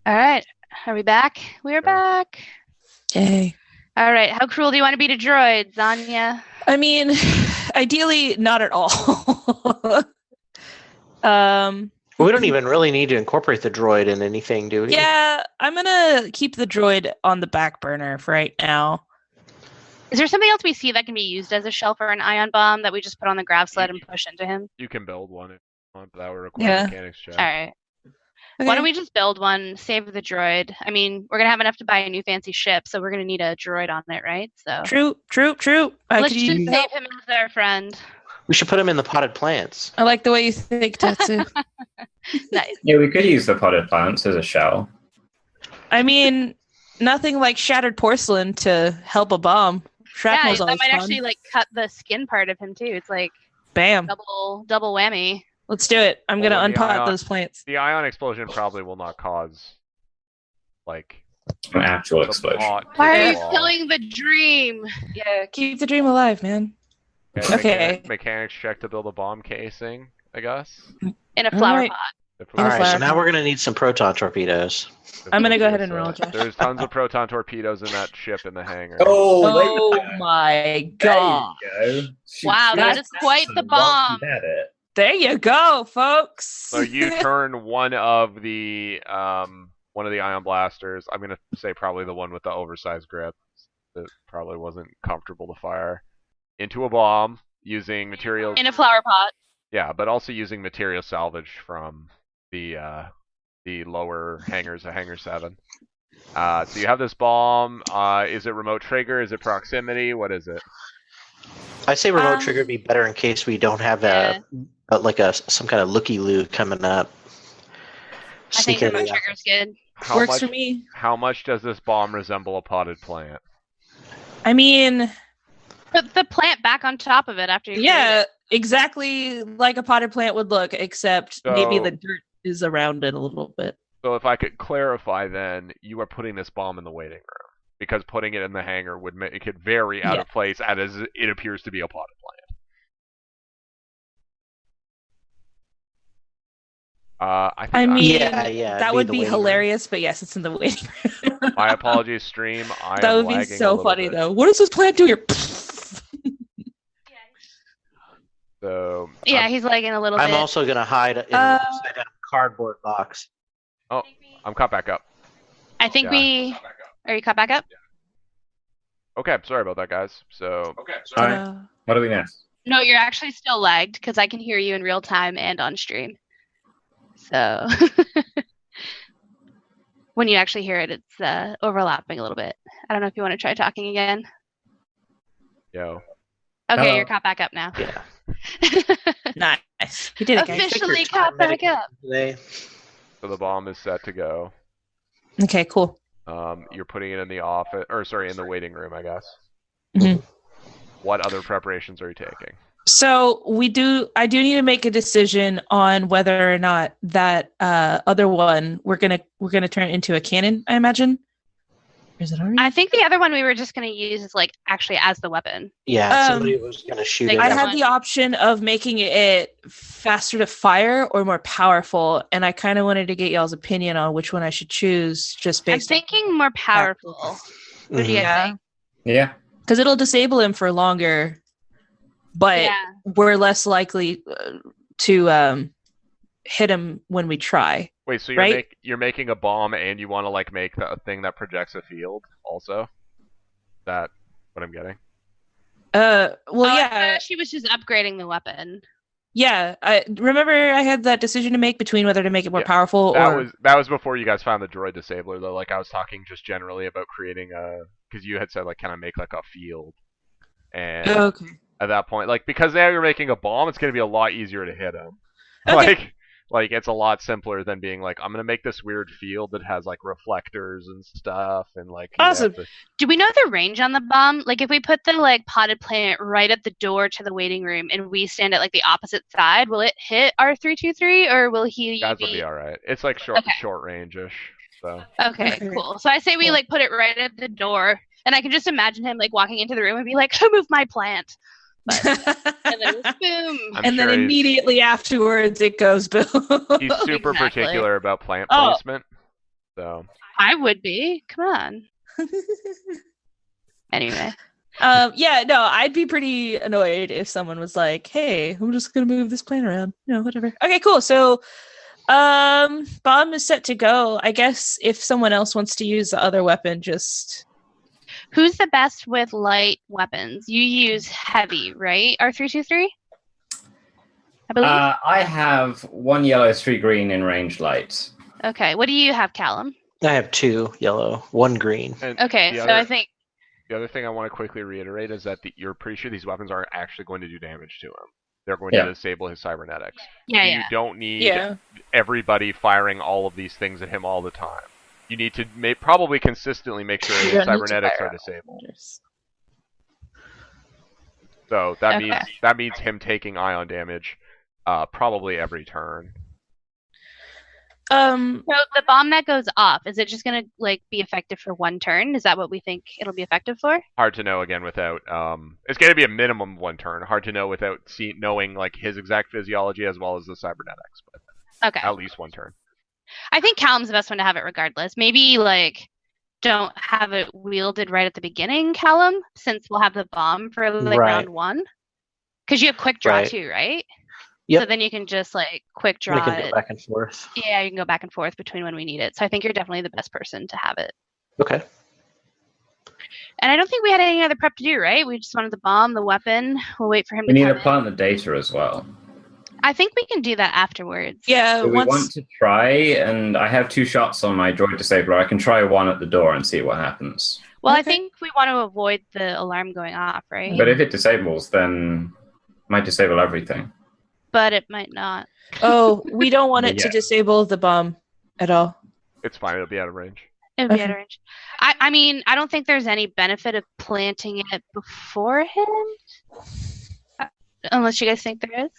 All right. Are we back? We're back. Yay. All right. How cruel do you want to be to droids, Xanya? I mean, ideally, not at all. We don't even really need to incorporate the droid in anything, do we? Yeah, I'm gonna keep the droid on the back burner for right now. Is there something else we see that can be used as a shell for an ion bomb that we just put on the grav sled and push into him? You can build one if you want, but that would require mechanics check. All right. Okay. Why don't we just build one, save the droid? I mean, we're going to have enough to buy a new fancy ship, so we're going to need a droid on it, right? So True. let's just save him as our friend. We should put him in the potted plants. I like the way you think, Tetsu. Nice. Yeah, we could use the potted plants as a shell. I mean, nothing like shattered porcelain to help a bomb. Shrapnel's that always might fun. actually like cut the skin part of him too. It's like Bam. double whammy. Let's do it. I'm gonna Well, unpot those plants. The ion explosion probably will not cause like An actual the explosion. plot to Why are you fall. killing the dream? Yeah, keep the dream alive, man. Okay. Mechanics check to build a bomb casing, I guess. In a flower Alright. pot. If we- All right, so flower now we're going to need some proton torpedoes. I'm gonna go ahead and there's, roll, Josh. There's tons of proton torpedoes in that ship in the hangar. Oh my god. There you go. Wow, that is quite the bomb. At it. There you go, folks. So you turn one of the ion blasters. I'm gonna say probably the one with the oversized grip that probably wasn't comfortable to fire into a bomb using materials. In a flower pot. Yeah, but also using material salvage from the lower hangars at Hangar 7. So you have this bomb. Is it remote trigger? Is it proximity? What is it? I say remote trigger would be better in case we don't have some kind of looky-loo coming up. I think Sneak in remote the- trigger's good. Works for me. How much does this bomb resemble a potted plant? I mean, Put the plant back on top of it after you yeah, exactly like a potted plant would look, except maybe So- the dirt is around it a little bit. So if I could clarify, then you are putting this bomb in the waiting room because putting it in the hangar would make it very out of place, as it appears to be a potted plant. I mean, yeah, that it'd would the be waiting room. hilarious, but yes, it's in the waiting room. My apologies, stream. That would be so funny, though. What does this plant do here? So Yeah, he's lagging a little bit. I'm also going to hide in an upside down cardboard box. Oh, I'm caught back up. I think we... Are you caught back up? Okay, sorry about that, guys. So All right. What do we next? No, you're actually still lagged because I can hear you in real time and on stream. So when you actually hear it, it's overlapping a little bit. I don't know if you want to try talking again. yo, Okay, Hello. you're caught back up now. Yeah. Nice. You did it, guys. Officially caught back up. Today. so the bomb is set to go. Okay, cool. You're putting it in the office, or sorry, in the waiting room, I guess. Mhm. What other preparations are you taking? So I do need to make a decision on whether or not that other one we're gonna turn it into a cannon. I imagine. Or is it already? I think the other one we were just going to use is like actually as the weapon. Yeah, somebody was going to shoot like it. I that out. had the option of making it faster to fire or more powerful, and I kind of wanted to get y'all's opinion on which one I should choose, just I'm based on thinking more powerful. What do you Yeah. think? Yeah. because it'll disable him for longer, but Yeah. we're less likely to hit him when we try. Wait, so Right? you're making a bomb and you want to like make a thing that projects a field also? That what I'm getting? Well, I yeah, thought she was just upgrading the weapon. yeah. I remember I had that decision to make between whether to make it more Yeah, powerful or That was before you guys found the droid disabler though. Like I was talking just generally about creating because you had said like kind of make like a field, and okay. at that point, like because now you're making a bomb, it's gonna be a lot easier to hit him. Okay. Like it's a lot simpler than being like I'm gonna make this weird field that has like reflectors and stuff and like you have Awesome. to- Do we know the range on the bomb? Like if we put the like potted plant right at the door to the waiting room and we stand at like the opposite side, will it hit R323 or will he guys will be all right. It's like short Okay. range-ish. So Okay, Okay. cool. So I say we Cool. like put it right at the door and I can just imagine him like walking into the room and be like, "Who moved my plant?" But, and then it was boom. I'm and then sure immediately afterwards it goes boom. he's super Exactly. particular about plant Oh. placement. So I would be. Come on. Anyway. Yeah, no, I'd be pretty annoyed if someone was like, "Hey, I'm just gonna move this plane around." Whatever. Okay, cool. So, bomb is set to go. I guess if someone else wants to use the other weapon, just Who's the best with light weapons? You use heavy, right? R323? I believe. I have 1 yellow, 3 green in range light. Okay. What do you have, Calum? I have 2 yellow, 1 green. and Okay, so I think the other thing I want to quickly reiterate is that you're pretty sure these weapons aren't actually going to do damage to him. They're going to disable his cybernetics. Yeah, You don't need everybody firing all of these things at him all the time. You need to probably consistently make sure his cybernetics are disabled. So that means him taking ion damage probably every turn. So the bomb that goes off, is it just gonna be effective for 1 turn? Is that what we think it'll be effective for? Hard to know again without it's going to be a minimum 1 turn. Hard to know without knowing his exact physiology as well as the cybernetics, but at least 1 turn. I think Calum's the best one to have it regardless. Maybe don't have it wielded right at the beginning, Calum, since we'll have the bomb for round 1. Because you have quick draw too, right? Yep. So then you can just quick draw we can go back and forth. Yeah, you can go back and forth between when we need it. So I think you're definitely the best person to have it. Okay. And I don't think we had any other prep to do, right? We just wanted the bomb, the weapon. We'll wait for him We to need come to plant the data as well. I think we can do that afterwards. Yeah, So we want to try, and I have 2 shots on my droid disabler. I can try 1 at the door and see what happens. Well, I think we want to avoid the alarm going off, right? But if it disables, then it might disable everything. But it might not. Oh, we don't want it to disable the bomb at all. It's fine. It'll be out of range. It'll be out of range. I mean, I don't think there's any benefit of planting it beforehand. Unless you guys think there is.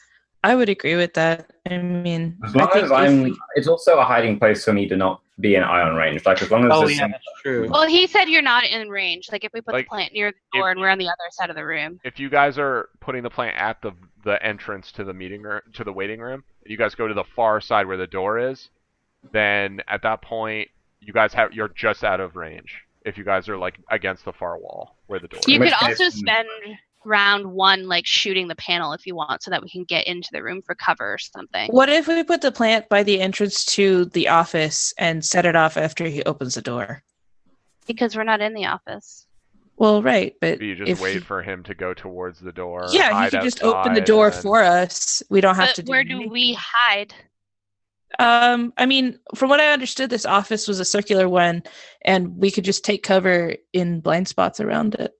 I would agree with that. I mean, as long as it's also a hiding place for me to not be in ion range. As long as that's true. Well, he said you're not in range. If we put the plant near the door and we're on the other side of the room. If you guys are putting the plant at the entrance to the to the waiting room, you guys go to the far side where the door is, then at that point you're just out of range. If you guys are against the far wall where the door is. You could also spend round 1 shooting the panel if you want, so that we can get into the room for cover or something. What if we put the plant by the entrance to the office and set it off after he opens the door? Because we're not in the office. Well, right, but you just wait for him to go towards the door. Yeah, he could just open the door for us. We don't have to do where do we hide? I mean, from what I understood, this office was a circular one, and we could just take cover in blind spots around it.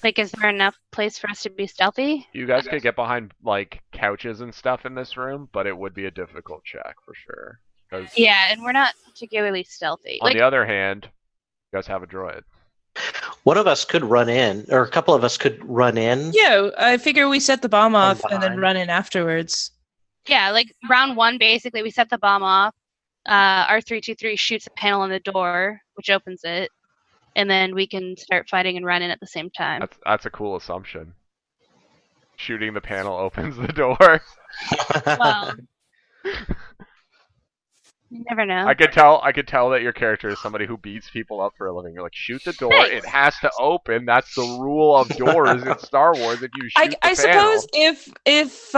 Is there enough place for us to be stealthy? You guys could get behind couches and stuff in this room, but it would be a difficult check for sure. Yeah, and we're not particularly stealthy. On the other hand, you guys have a droid. One of us could run in, or a couple of us could run in. Yeah, I figure we set the bomb off and then run in afterwards. Yeah, round 1, basically, we set the bomb off. R323 shoots a panel on the door, which opens it. And then we can start fighting and run in at the same time. That's a cool assumption. Shooting the panel opens the door. Well, you never know. I could tell that your character is somebody who beats people up for a living. You're like, shoot the door. Thanks. It has to open. That's the rule of doors in Star Wars. If you shoot the panel. Suppose if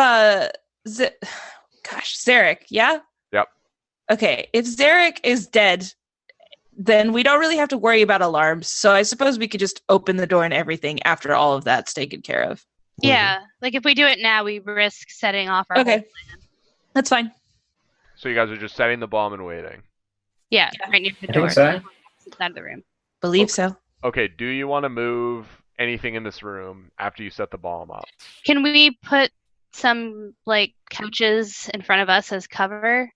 Zarek, yeah? Yep. Okay, if Zarek is dead, then we don't really have to worry about alarms. So I suppose we could just open the door and everything after all of that's taken care of. Yeah, if we do it now, we risk setting off our whole plan. That's fine. So you guys are just setting the bomb and waiting? Yeah, right near the door. I think so. Inside of the room. Believe so. Okay, do you want to move anything in this room after you set the bomb up? Can we put some, couches in front of us as cover?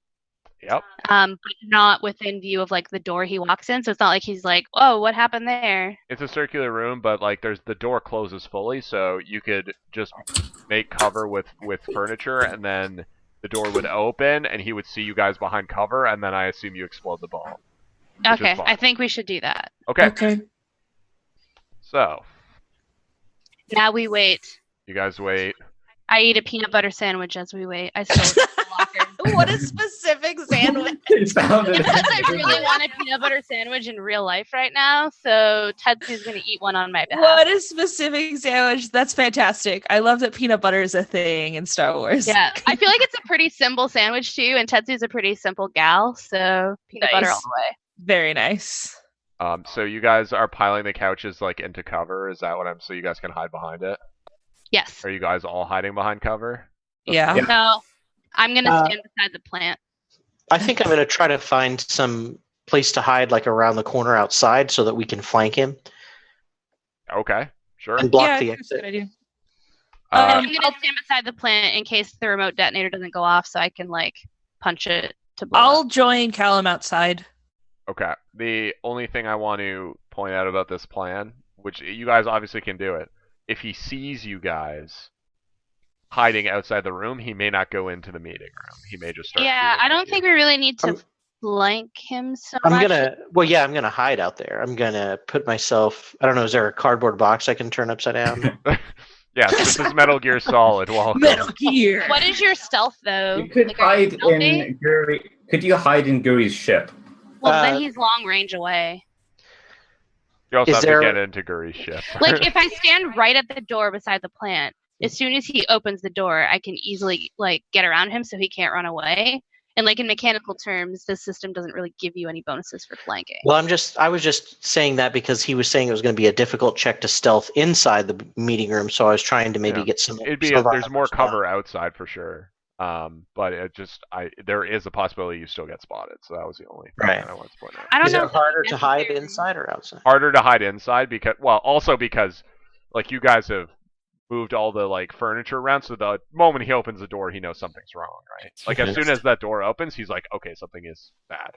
Yep. But not within view of the door he walks in, so it's not like he's oh, what happened there? It's a circular room, but the door closes fully, so you could just make cover with furniture, and then the door would open, and he would see you guys behind cover, and then I assume you explode the bomb. Okay, I think we should do that. Okay. So. Now we wait. You guys wait. I eat a peanut butter sandwich as we wait. I stole it from the locker. What a specific sandwich. It sounded Because I really want a peanut butter sandwich in real life right now, so Tetsu's going to eat one on my behalf. What a specific sandwich. That's fantastic. I love that peanut butter is a thing in Star Wars. Yeah, I feel like it's a pretty simple sandwich too, and Tetsu's a pretty simple gal, so peanut butter all the way. Very nice. So you guys are piling the couches like into cover. Is that what I'm? So you guys can hide behind it. Yes. Are you guys all hiding behind cover? Yeah. No, I'm going to stand beside the plant. I think I'm going to try to find some place to hide, like around the corner outside, so that we can flank him Okay, sure. and block Yeah, the that's a good exit. idea. I'm going to stand beside the plant in case the remote detonator doesn't go off, so I can like punch it to blow I'll up. join Calum outside. Okay. The only thing I want to point out about this plan, which you guys obviously can do it, if he sees you guys hiding outside the room, he may not go into the meeting room. He may just start. Yeah, I don't think we really need to I'm- flank him so I'm much. I'm gonna hide out there. I'm gonna put myself. I don't know. Is there a cardboard box I can turn upside down? Yes, this is Metal Gear Solid. Welcome. Metal Gear. What is your stealth though? You could Like, are you hide stealthy? in Guri. Could you hide in Guri's ship? Well, Uh, then he's long range away. You also Is have there- to get into Guri's ship. Like if I stand right at the door beside the plant, as soon as he opens the door, I can easily like get around him so he can't run away. And like in mechanical terms, this system doesn't really give you any bonuses for flanking. Well, I was just saying that because he was saying it was going to be a difficult check to stealth inside the meeting room, so I was trying to maybe Yeah. get some. It'd be some of our there's more numbers down. cover outside for sure. But there is a possibility you still get spotted. So that was the only thing Right. that I wanted to point out. I don't Is know it if harder it's to hide necessary. inside or outside? Harder to hide inside because because like you guys have moved all the like furniture around, so the moment he opens the door, he knows something's wrong, right? Like as soon as that door opens, he's like, okay, something is bad.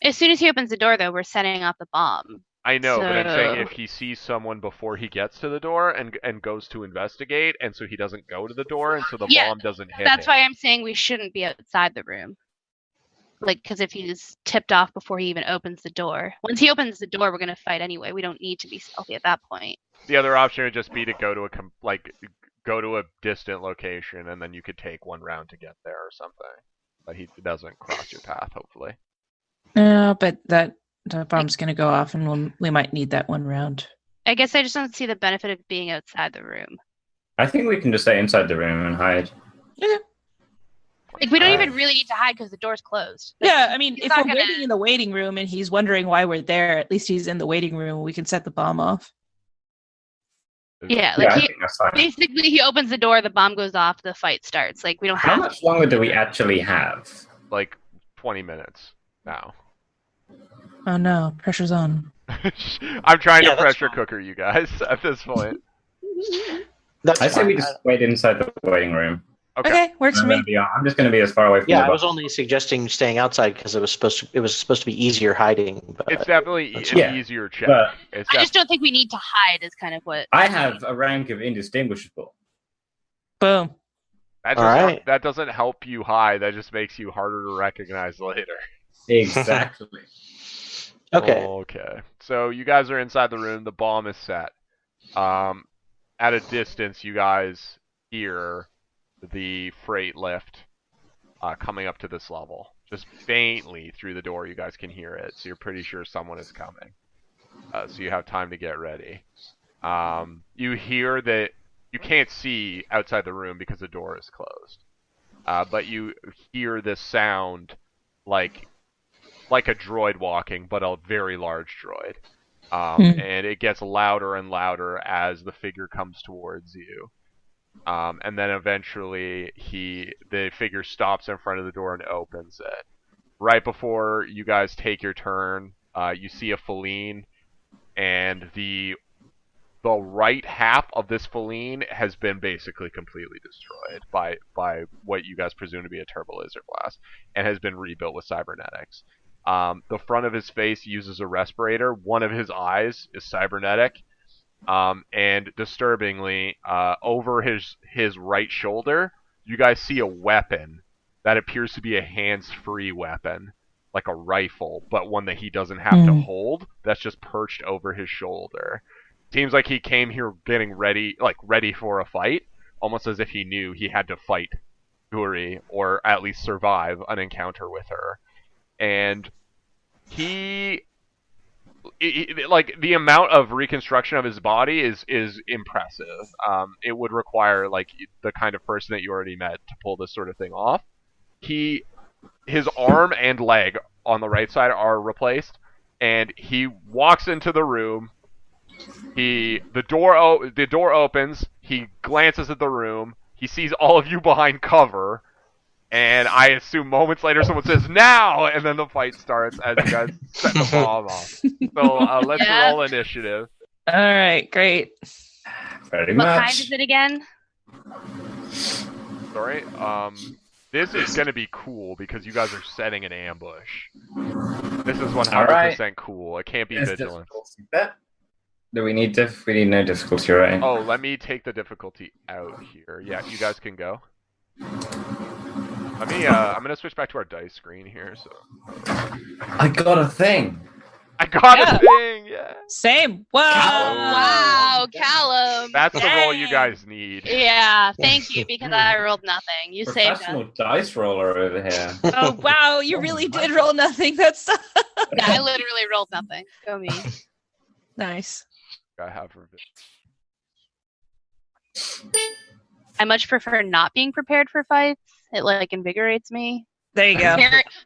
As soon as he opens the door, though, we're setting off the bomb. I know, but I'm saying So- if he sees someone before he gets to the door and goes to investigate, and so he doesn't go to the door, and so the Yeah, bomb doesn't hit That's him. why I'm saying we shouldn't be outside the room. Like, because if he's tipped off before he even opens the door, once he opens the door, we're gonna fight anyway. We don't need to be stealthy at that point. The other option would just be to go to a distant location, and then you could take one round to get there or something. But he doesn't cross your path, hopefully. No, but the bomb's going to go off and we might need that one round. I guess I just don't see the benefit of being outside the room. I think we can just stay inside the room and hide. Like, we don't even really need to hide because the door's closed. Like, Yeah, I mean, he's if not we're gonna- waiting in the waiting room and he's wondering why we're there, at least he's in the waiting room. We can set the bomb off. Yeah, Yeah, like I he, think that's fine. basically he opens the door, the bomb goes off, the fight starts. Like, we don't How have much longer do we actually have? Like 20 minutes now. Oh no, pressure's on. I'm trying Yeah, to that's pressure fine. cooker you guys at this point. That's I say we fine. just wait inside the waiting room. Okay. Works for me. I'm just going to be as far away from Yeah, the I was bomb. only suggesting staying outside because it was supposed to be easier hiding. But It's definitely That's an fine. easier check. But It's I just don't think we need to hide is kind of what I have a rank of indistinguishable. Boom. that, All just, right. that doesn't help you hide. That just makes you harder to recognize later. Exactly. okay. Okay. So you guys are inside the room. The bomb is set. At a distance, you guys hear the freight lift coming up to this level. Just faintly through the door, you guys can hear it. So you're pretty sure someone is coming. So you have time to get ready. You hear that you can't see outside the room because the door is closed. But you hear this sound like a droid walking, but a very large droid. And it gets louder and louder as the figure comes towards you. And then eventually the figure stops in front of the door and opens it. Right before you guys take your turn, you see a Feline, and the right half of this Feline has been basically completely destroyed by what you guys presume to be a turbo laser blast, and has been rebuilt with cybernetics. The front of his face uses a respirator. One of his eyes is cybernetic. And disturbingly, over his right shoulder, you guys see a weapon that appears to be a hands-free weapon, like a rifle, but one that he doesn't have to hold. That's just perched over his shoulder. Seems like he came here getting ready for a fight, almost as if he knew he had to fight Guri, or at least survive an encounter with her. And he like the amount of reconstruction of his body is impressive. It would require like the kind of person that you already met to pull this sort of thing off. His arm and leg on the right side are replaced, and he walks into the room. The door opens. He glances at the room. He sees all of you behind cover. And I assume moments later someone says, "Now!" And then the fight starts as you guys set the bomb off. So let's roll initiative. All right, great. Very What much. kind is it again? Sorry. This is going to be cool because you guys are setting an ambush. This is 100% cool. It can't be vigilance. Do we need we need no difficulty, right? Oh, let me take the difficulty out here. Yeah, you guys can go. Let me, I'm gonna switch back to our dice screen here, so. I got a thing! I got a thing! Yeah! Same! Whoa! Wow, Calum! That's the roll you guys need. Yeah, thank you, because I rolled nothing. You saved us. Professional dice roller over here. Oh, wow, you really did roll nothing. That's Yeah, I literally rolled nothing. Go me. nice. I have for I much prefer not being prepared for fights. It like invigorates me. There you go.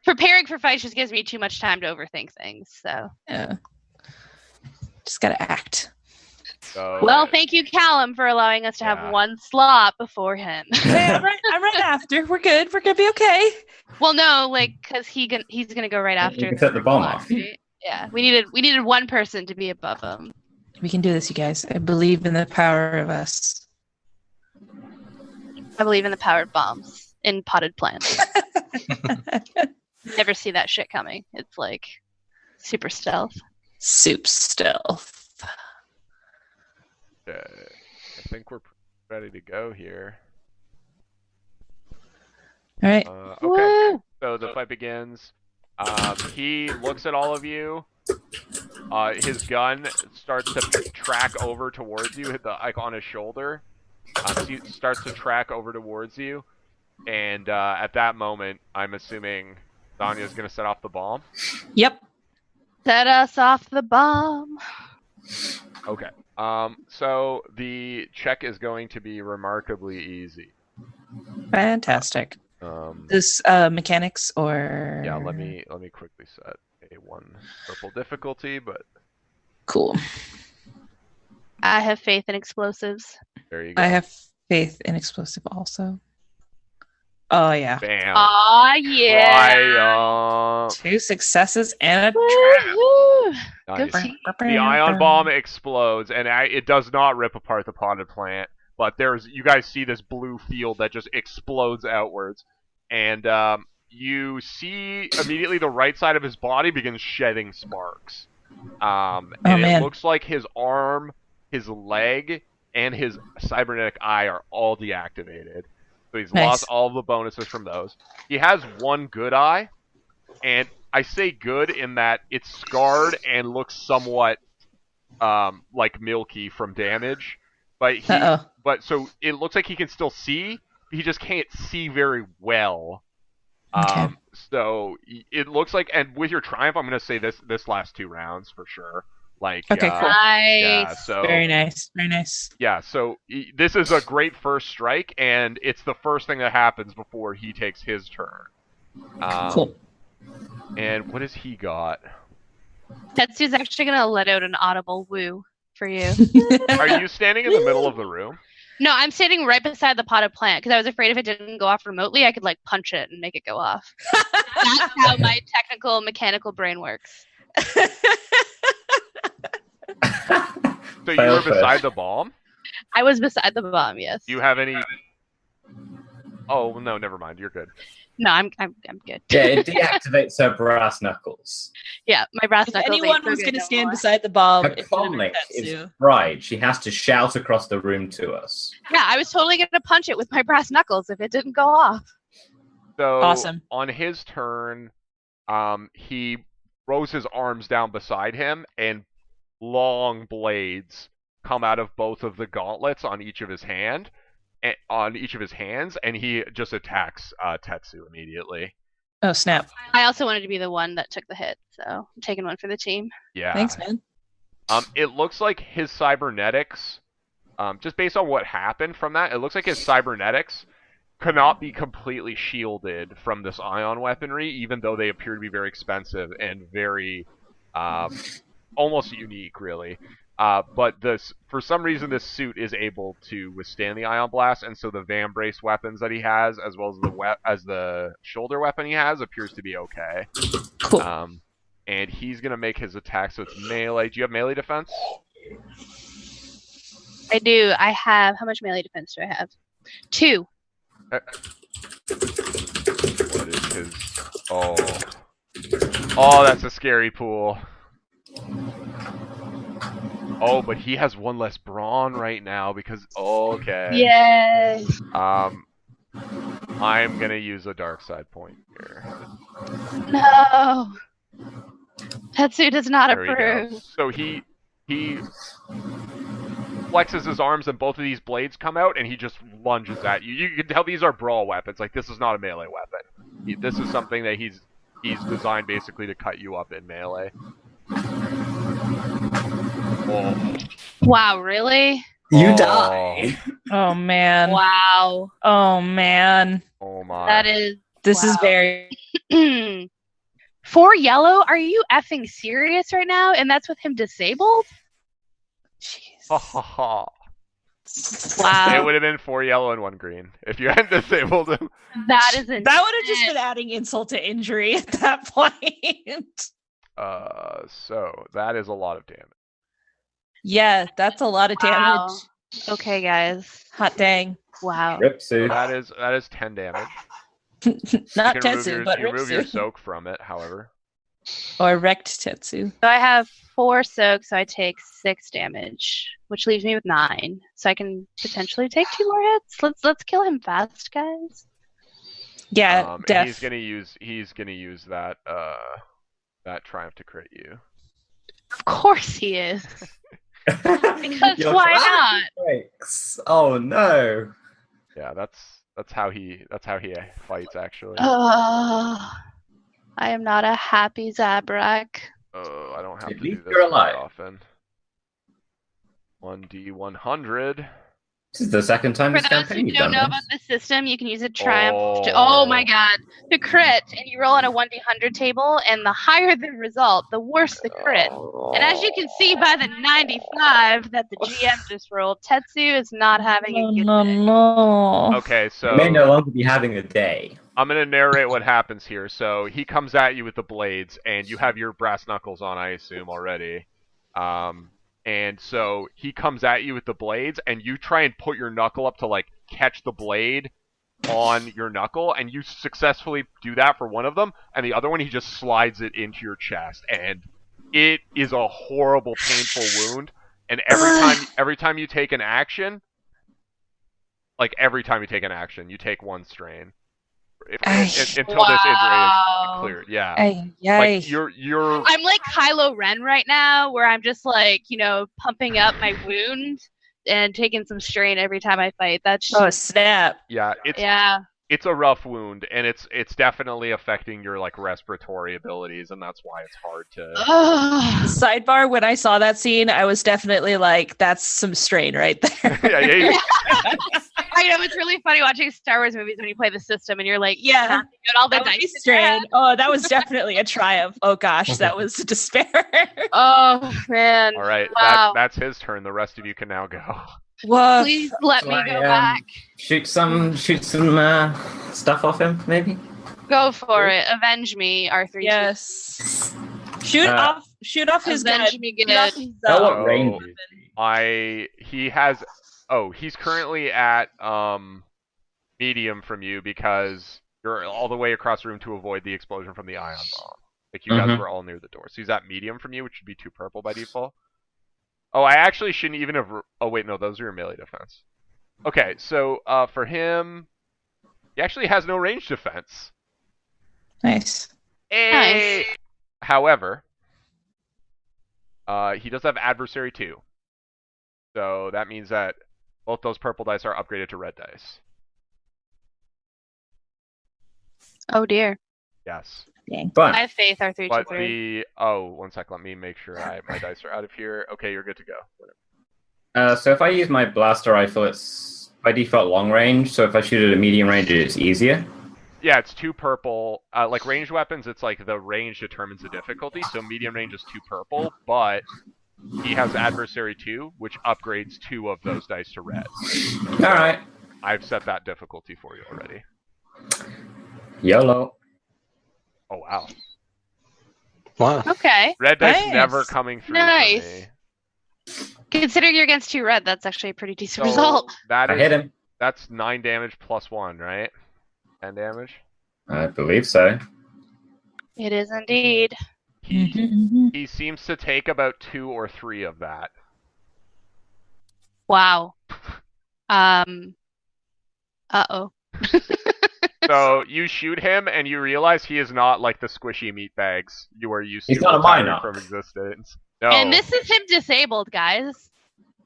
Preparing for fights just gives me too much time to overthink things. So Yeah. Just gotta act. well, thank you, Calum, for allowing us to have one slot before him. Hey, I'm right after. We're good. We're gonna be okay. Well, no, like because he's gonna go right after. You can set the bomb off. Right? Yeah, we needed one person to be above him. We can do this, you guys. I believe in the power of us. I believe in the power of bombs in potted plants. Never see that shit coming. It's like super stealth. Soup stealth. I think we're ready to go here. All right. Okay, Woo! so the fight begins. He looks at all of you. His gun starts to track over towards you, hit the icon on his shoulder. He starts to track over towards you, and at that moment, I'm assuming Xanya's going to set off the bomb. Yep. Set us off the bomb. Okay. So the check is going to be remarkably easy. Fantastic. This mechanics or Yeah, let me quickly set a 1 purple difficulty, but cool. I have faith in explosives. there you go. I have faith in explosive also. Oh yeah. Bam. Aw, yeah. Right, 2 successes and a trap. Woo-hoo. nice. Go team. The ion bomb explodes, and it does not rip apart the potted plant, but you guys see this blue field that just explodes outwards, and you see immediately the right side of his body begins shedding sparks. And it looks like his arm, his leg, and his cybernetic eye are all deactivated. So he's lost all of the bonuses from those. He has one good eye, and I say good in that it's scarred and looks somewhat like milky from damage. But so it looks like he can still see. He just can't see very well. Okay. So it looks like, and with your triumph, I'm going to say this lasts 2 rounds for sure. Like, okay, cool. Nice. Yeah, so Very nice. Very nice. yeah, so this is a great first strike, and it's the first thing that happens before he takes his turn. Cool. And what has he got? Tetsu's actually gonna let out an audible woo for you. Are you standing in the middle of the room? No, I'm standing right beside the potted plant because I was afraid if it didn't go off remotely, I could like punch it and make it go off. That's how my technical mechanical brain works. So you were beside the bomb? I was beside the bomb, yes. Do you have any... Oh, no, never mind. You're good. No, I'm good. Yeah, it deactivates her brass knuckles. Yeah, my brass If knuckles. anyone was going to stand beside the bomb, Her comic is bright. She has to shout across the room to us. Yeah, I was totally going to punch it with my brass knuckles if it didn't go off. So Awesome. On his turn, he throws his arms down beside him, and long blades come out of both of the gauntlets on each of his hand. on each of his hands, and he just attacks Tetsu immediately. Oh, snap. I also wanted to be the one that took the hit, so I'm taking one for the team. Yeah. Thanks, man. It looks like his cybernetics, just based on what happened from that, it looks like his cybernetics cannot be completely shielded from this ion weaponry, even though they appear to be very expensive and very, almost unique, really. But for some reason, this suit is able to withstand the ion blast, and so the Vambrace weapons that he has, as well as the shoulder weapon he has, appears to be okay. Cool. And he's gonna make his attack, so it's melee. Do you have melee defense? I do. I have. How much melee defense do I have? 2. What is his? Oh, that's a scary pool. Oh, but he has 1 less brawn right now because okay. Yay! I'm gonna use a dark side point here. No. Tetsu does not There we go. approve. So he flexes his arms and both of these blades come out and he just lunges at you. You can tell these are brawl weapons. Like, this is not a melee weapon. This is something that he's designed basically to cut you up in melee. Oh. Wow, really? You die. Oh, man. Wow. Oh, man. Oh my. That is... This is very... 4 yellow? Are you effing serious right now? And that's with him disabled? Ha ha ha. Wow. It would have been 4 yellow and 1 green if you hadn't disabled him. That is intense. That would have just been adding insult to injury at that point. So that is a lot of damage. Yeah, that's a lot of damage. Wow. Okay, guys. Hot dang. Wow. Rip So suit. that is 10 damage. Not You can Tetsu, but you remove your Ripsu. soak from it, however. Or wrecked Tetsu. So I have 4 soaks, so I take 6 damage, which leaves me with 9. So I can potentially take 2 more hits. Let's kill him fast, guys. Yeah, And def. he's gonna use that triumph to crit you. Of course he is. Because Your why triumph not? breaks. Oh no. Yeah, that's how he fights actually. Oh, I am not a happy Zabrak. Oh, I don't have At to do least this you're very alive. often. 1d100. This is the second time For this those campaign who you've don't done know this. about the system, you can use a triumph. Oh. Oh my god, to crit, and you roll on a 1d100 table, and the higher the result, the worse the crit. And as you can see by the 95 that the GM just rolled, Tetsu is not having a good day. No. Okay, You may no so longer be having a day. I'm gonna narrate what happens here. So he comes at you with the blades, and you have your brass knuckles on, I assume, already. And so he comes at you with the blades, and you try and put your knuckle up to like catch the blade on your knuckle, and you successfully do that for one of them, and the other one he just slides it into your chest, and it is a horrible, painful wound. And every time you take an action, you take 1 strain. Until this injury is cleared. Yeah. Like you're I'm like Kylo Ren right now, where I'm just like, pumping up my wound and taking some strain every time I fight. That's just, Oh, snap. yeah, it's a rough wound, and it's definitely affecting your like respiratory abilities, and that's why it's hard to. Sidebar, when I saw that scene, I was definitely like, that's some strain right there. yeah. I know, it's really funny watching Star Wars movies when you play the system and you're like, Yeah. tapping out all the That was dice. strain. Oh, that was definitely a triumph. Oh gosh, that was despair. Oh man. All right, Wow. that's his turn. The rest of you can now go. Woof. Please let me go back. Shoot some stuff off him, maybe. Go for it. Avenge me, R3. Yes. Shoot off his gun. Avenge me good. Shoot off his, Oh, what Oh. range? He's currently at medium from you because you're all the way across the room to avoid the explosion from the ion bomb. Like you guys were all near the door. So he's at medium from you, which should be 2 purple by default. Oh, I actually shouldn't even have... Oh, wait, no, those are your melee defense. Okay, so for him, he actually has no range defense. Nice. Nice. However, he does have adversary 2. So that means that Both those purple dice are upgraded to red dice. Oh dear. Yes. Dang. But I have faith, our 3, 2, But 3. one sec, let me make sure my dice are out of here. Okay, you're good to go. so if I use my blaster rifle, it's by default long range. So if I shoot it at medium range, it's easier. Yeah, it's 2 purple. Like ranged weapons, it's like the range determines the difficulty. So medium range is 2 purple, but he has adversary 2, which upgrades 2 of those dice to red. All right. I've set that difficulty for you already. YOLO. Oh wow. Wow. Okay. Red dice Nice. never coming through Nice. for me. Considering you're against 2 red, that's actually a pretty decent So result. that I is, hit him. that's 9 damage plus 1, right? 10 damage. I believe so. It is indeed. He seems to take about 2 or 3 of that. Wow. Uh-oh. So you shoot him, and you realize he is not like the squishy meat bags you are used He's to not a retiring Mynock. from existence. No, And this is him disabled, guys.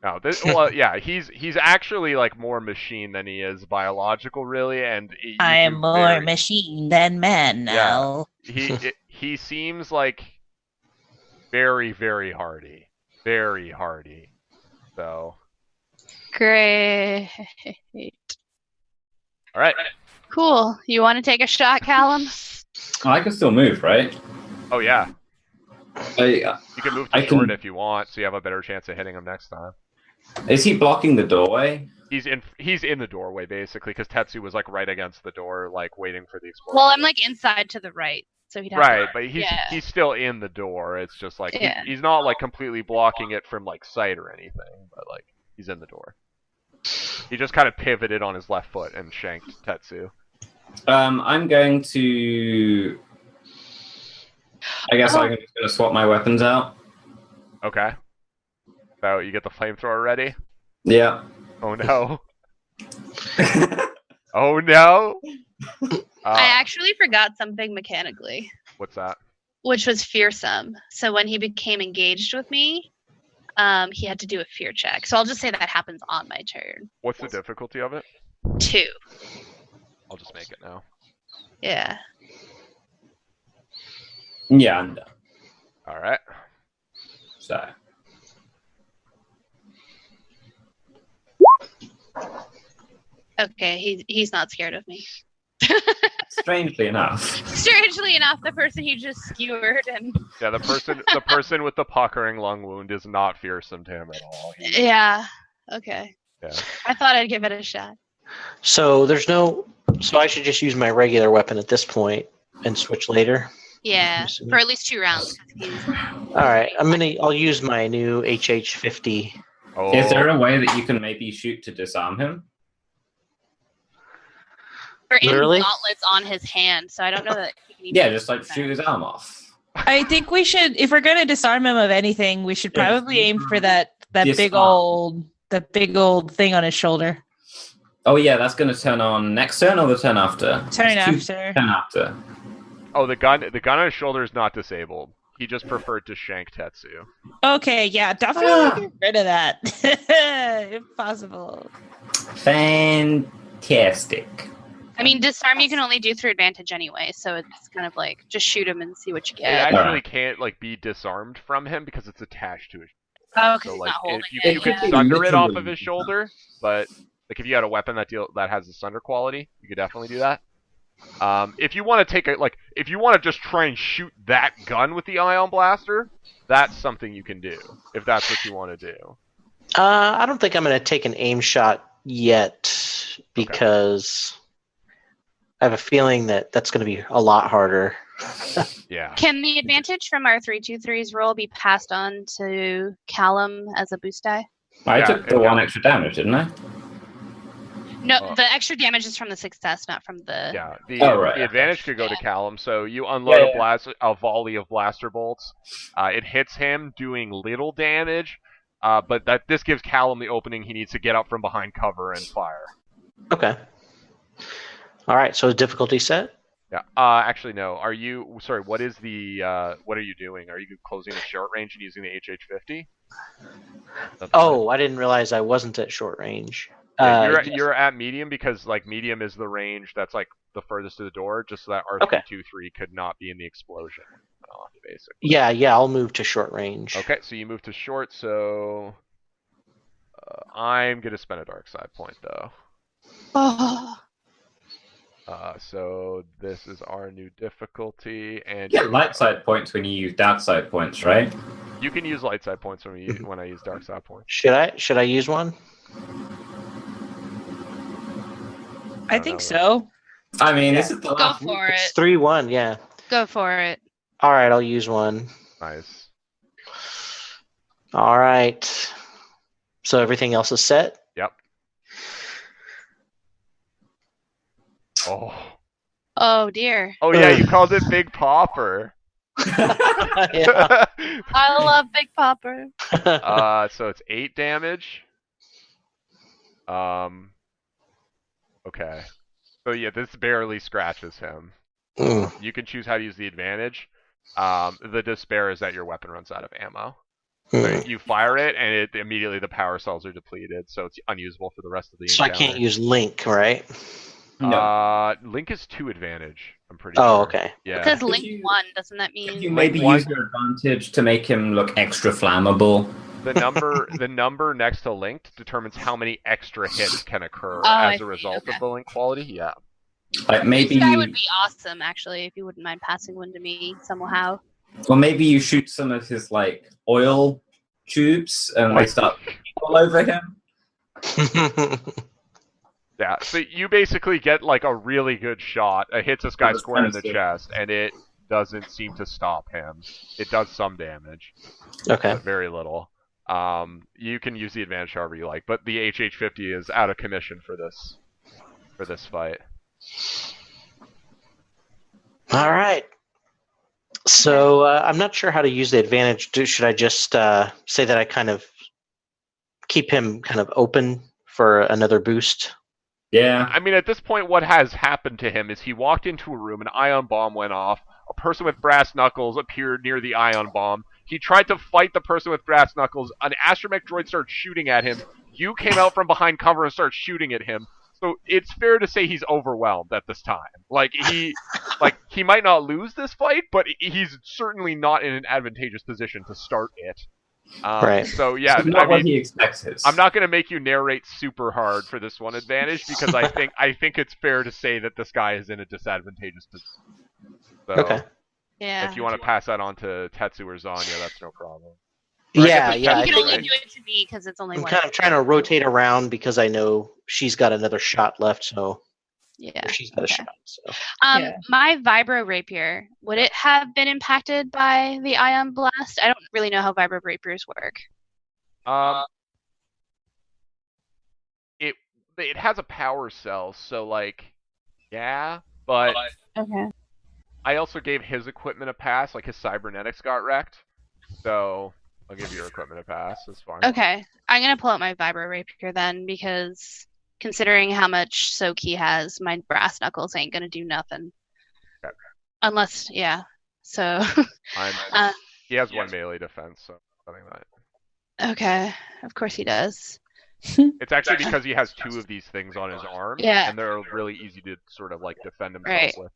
no. Well, yeah, he's actually like more machine than he is biological, really. And I am more machine than man now. he seems like very, very hardy, very hardy. So, Great. all right. Cool. You want to take a shot, Calum? Oh, I can still move, right? Oh yeah, you can move to I short can- if you want, so you have a better chance of hitting him next time. Is he blocking the doorway? He's in the doorway basically, because Tetsu was like right against the door, like waiting for the explosion. Well, I'm like inside to the right, so he'd have right, to... but yeah. he's still in the door. It's just like Yeah. he's not like completely blocking it from like sight or anything, but like he's in the door. He just kind of pivoted on his left foot and shanked Tetsu. I'm going to. I guess I'm just going to swap my weapons out. Okay. So you get the flamethrower ready. Yeah. Oh no. Oh no. I actually forgot something mechanically, What's that? which was fearsome. So when he became engaged with me, he had to do a fear check. So I'll just say that happens on my turn. What's the difficulty of it? 2. I'll just make it now. Yeah. Yeah, I'm done. All right. So. Okay, he's not scared of me. Strangely enough. Strangely enough, the person he just skewered and Yeah, the person with the puckering lung wound is not fearsome to him at all. yeah. Okay. Yeah. I thought I'd give it a shot. So there's no. So I should just use my regular weapon at this point and switch later. Yeah, for at least 2 rounds. All right, I'll use my new HH50. Oh. Is there a way that you can maybe shoot to disarm him? Or in Literally? gauntlets on his hand, so I don't know that he can even Yeah, just like do that. shoot his arm off. I think we should, if we're going to disarm him of anything, we should Yeah. probably aim for that Disarm. big old thing on his shoulder. Oh yeah, that's going to turn on next turn or the turn after? Turn It's 2 after. Turn after. Oh, the gun on his shoulder is not disabled. He just preferred to shank Tetsu. Okay, yeah, definitely get rid of that. If possible. Fantastic. I mean, disarm you can only do through advantage anyway, so it's kind of like just shoot him and see what you It get. actually Alright. can't like be disarmed from him because it's attached to his. Oh, because So he's like not holding if you, it. you could Yeah. sunder it off of Literally. his shoulder, but like if you had a weapon that has the sunder quality, you could definitely do that. If you want to if you want to just try and shoot that gun with the ion blaster, that's something you can do if that's what you want to do. I don't think I'm going to take an aim shot yet because I have a feeling that that's going to be a lot harder. Yeah. Can the advantage from our 3/2/3's roll be passed on to Calum as a boost die? I Yeah, took the 1 extra damage, didn't I? No, Oh. the extra damage is from the success, not from the. Yeah, the right. advantage could go to Calum. So you unload Yeah, a volley of blaster bolts. It hits him, doing little damage, but this gives Calum the opening he needs to get up from behind cover and fire. Okay. All right, so difficulty set? Yeah. Actually, no. Are you sorry? What is the? What are you doing? Are you closing the short range and using the HH50? Oh, I didn't realize I wasn't at short range. Yeah, you're at medium because like medium is the range that's like the furthest to the door, just so that R323 could not be in the explosion. Basically. Yeah, I'll move to short range. Okay, so you move to short, so I'm gonna spend a dark side point though. Oh. So this is our new difficulty, and you get light side points when you use dark side points, right? You can use light side points when I use dark side points. Should I use one? I think so. I mean, is it the Go last for it. It's 3-1, yeah. Go for it. All right, I'll use one. Nice. All right. So everything else is set? Yep. Oh. Oh dear. Oh yeah, you called it Big Popper. Yeah. I love Big Popper. So it's 8 damage. Okay. So yeah, this barely scratches him. You can choose how to use the advantage. The despair is that your weapon runs out of ammo. So you fire it, and immediately the power cells are depleted, so it's unusable for the rest of the encounter. So I can't use Link, right? No. Link is 2 advantage, I'm pretty sure. Oh, okay. Yeah. Because Link 1, doesn't that mean... You maybe use your advantage to make him look extra flammable. The number next to linked determines how many extra hits can occur as a result of the link quality. Yeah. Like maybe this guy would be awesome, actually, if you wouldn't mind passing one to me somehow. Well, maybe you shoot some of his like oil tubes and they start all over him. Yeah, so you basically get like a really good shot. It hits this guy square in the chest, and it doesn't seem to stop him. It does some damage. Okay. But very little. You can use the advantage however you like, but the HH50 is out of commission for this fight. All right. So I'm not sure how to use the advantage. Should I just say that I kind of keep him kind of open for another boost? Yeah. I mean, at this point, what has happened to him is he walked into a room, an ion bomb went off, a person with brass knuckles appeared near the ion bomb. He tried to fight the person with brass knuckles. An Astromech droid started shooting at him. You came out from behind cover and started shooting at him. So it's fair to say he's overwhelmed at this time. Like he might not lose this fight, but he's certainly not in an advantageous position to start it. Right. So yeah, It's not what he expects. I'm not going to make you narrate super hard for this one advantage because I think it's fair to say that this guy is in a disadvantageous position. So, okay. Yeah. If you want to pass that on to Tetsu or Xanya, that's no problem. Yeah. You I can think only do it to me because it's only I'm one. kind of trying to rotate around because I know she's got another shot left. So Yeah. she's got a shot. So my vibro rapier, would it have been impacted by the ion blast? I don't really know how vibro rapiers work. It has a power cell, so like, yeah, but Okay. I also gave his equipment a pass. Like his cybernetics got wrecked, so I'll give your equipment a pass. That's fine. Okay. I'm gonna pull out my vibro rapier then because considering how much soak he has, my brass knuckles ain't gonna do nothing. Okay. Unless, yeah. So. He has 1 melee defense, so something like that. Okay. Of course he does. It's actually because he has 2 of these things on his arm, Yeah. and they're really easy to sort of like defend himself Right. with.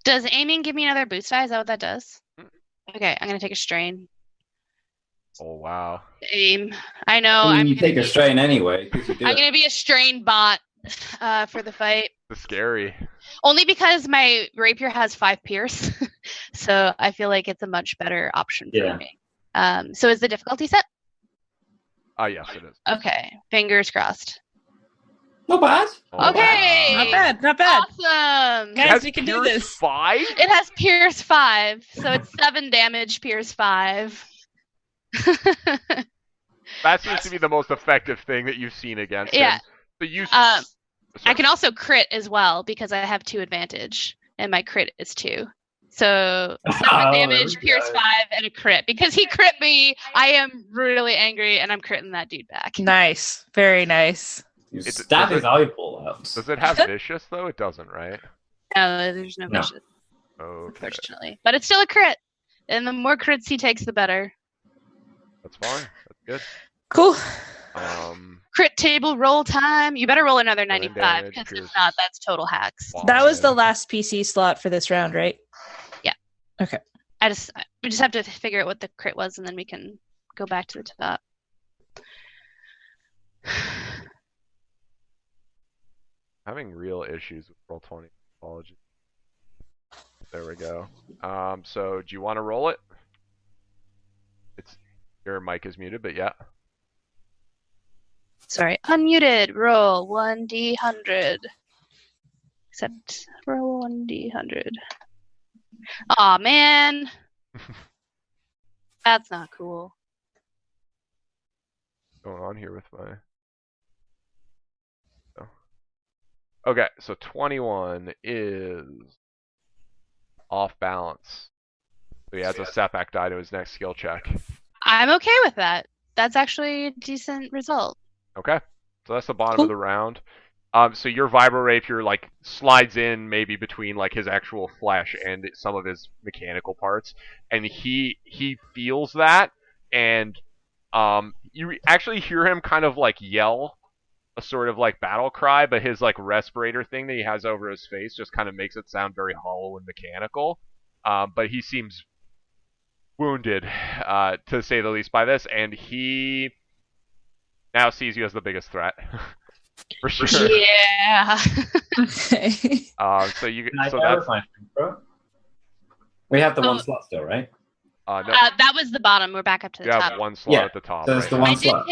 Does aiming give me another boost die? Is that what that does? Okay, I'm gonna take a strain. Oh wow. Aim. I know. I mean, I'm you gonna take a be- strain anyway. 'Cause you do I'm it. gonna be a strain bot for the fight. It's scary. Only because my rapier has 5 pierce, so I feel like it's a much better option for Yeah. me. So is the difficulty set? Yes, it is. Okay, fingers crossed. Not bad. Oh, Okay. Not bad. Not bad. Awesome. Guys, Has we can do Pierce this. 5? It has pierce 5, so it's 7 damage, pierce 5. That seems to be the most effective thing that you've seen against Yeah. him. So you. I can also crit as well because I have 2 advantage, and my crit is 2. So 7 Oh, damage, there we pierce go. 5, and a crit. Because he crit me, I am really angry, and I'm critting that dude back. Nice. Very nice. You It's- stab does his eyeball out. Does it have vicious though? It doesn't, right? No, there's no No. vicious, Okay, unfortunately. But it's still a crit. And the more crits he takes, the better. that's fine. Good. Cool. Crit table roll time. You better roll another 95 damage, because pierce. if not, that's total hacks. That was the last PC slot for this round, right? Yeah. Okay. We just have to figure out what the crit was, and then we can go back to the top. Having real issues with Roll20. Apologies. There we go. So do you want to roll it? Your mic is muted, but yeah. Sorry, unmuted. Roll 1d100. Except roll 1d100. Aw, man. That's not cool. What's going on here with my... Oh. Okay, so 21 is off balance. So he adds a setback die to his next skill check. I'm okay with that. That's actually a decent result. Okay, so that's the bottom of the round. So your vibro rapier like slides in maybe between like his actual flesh and some of his mechanical parts, and he feels that, and you actually hear him kind of like yell a sort of like battle cry, but his like respirator thing that he has over his face just kind of makes it sound very hollow and mechanical. But he seems wounded, to say the least, by this, and he now sees you as the biggest threat. For sure. Yeah. Okay. So you. So that's. We have the one slot still, right? No. That was the bottom. We're back up to the top. You have one slot at the top. So that's the one slot.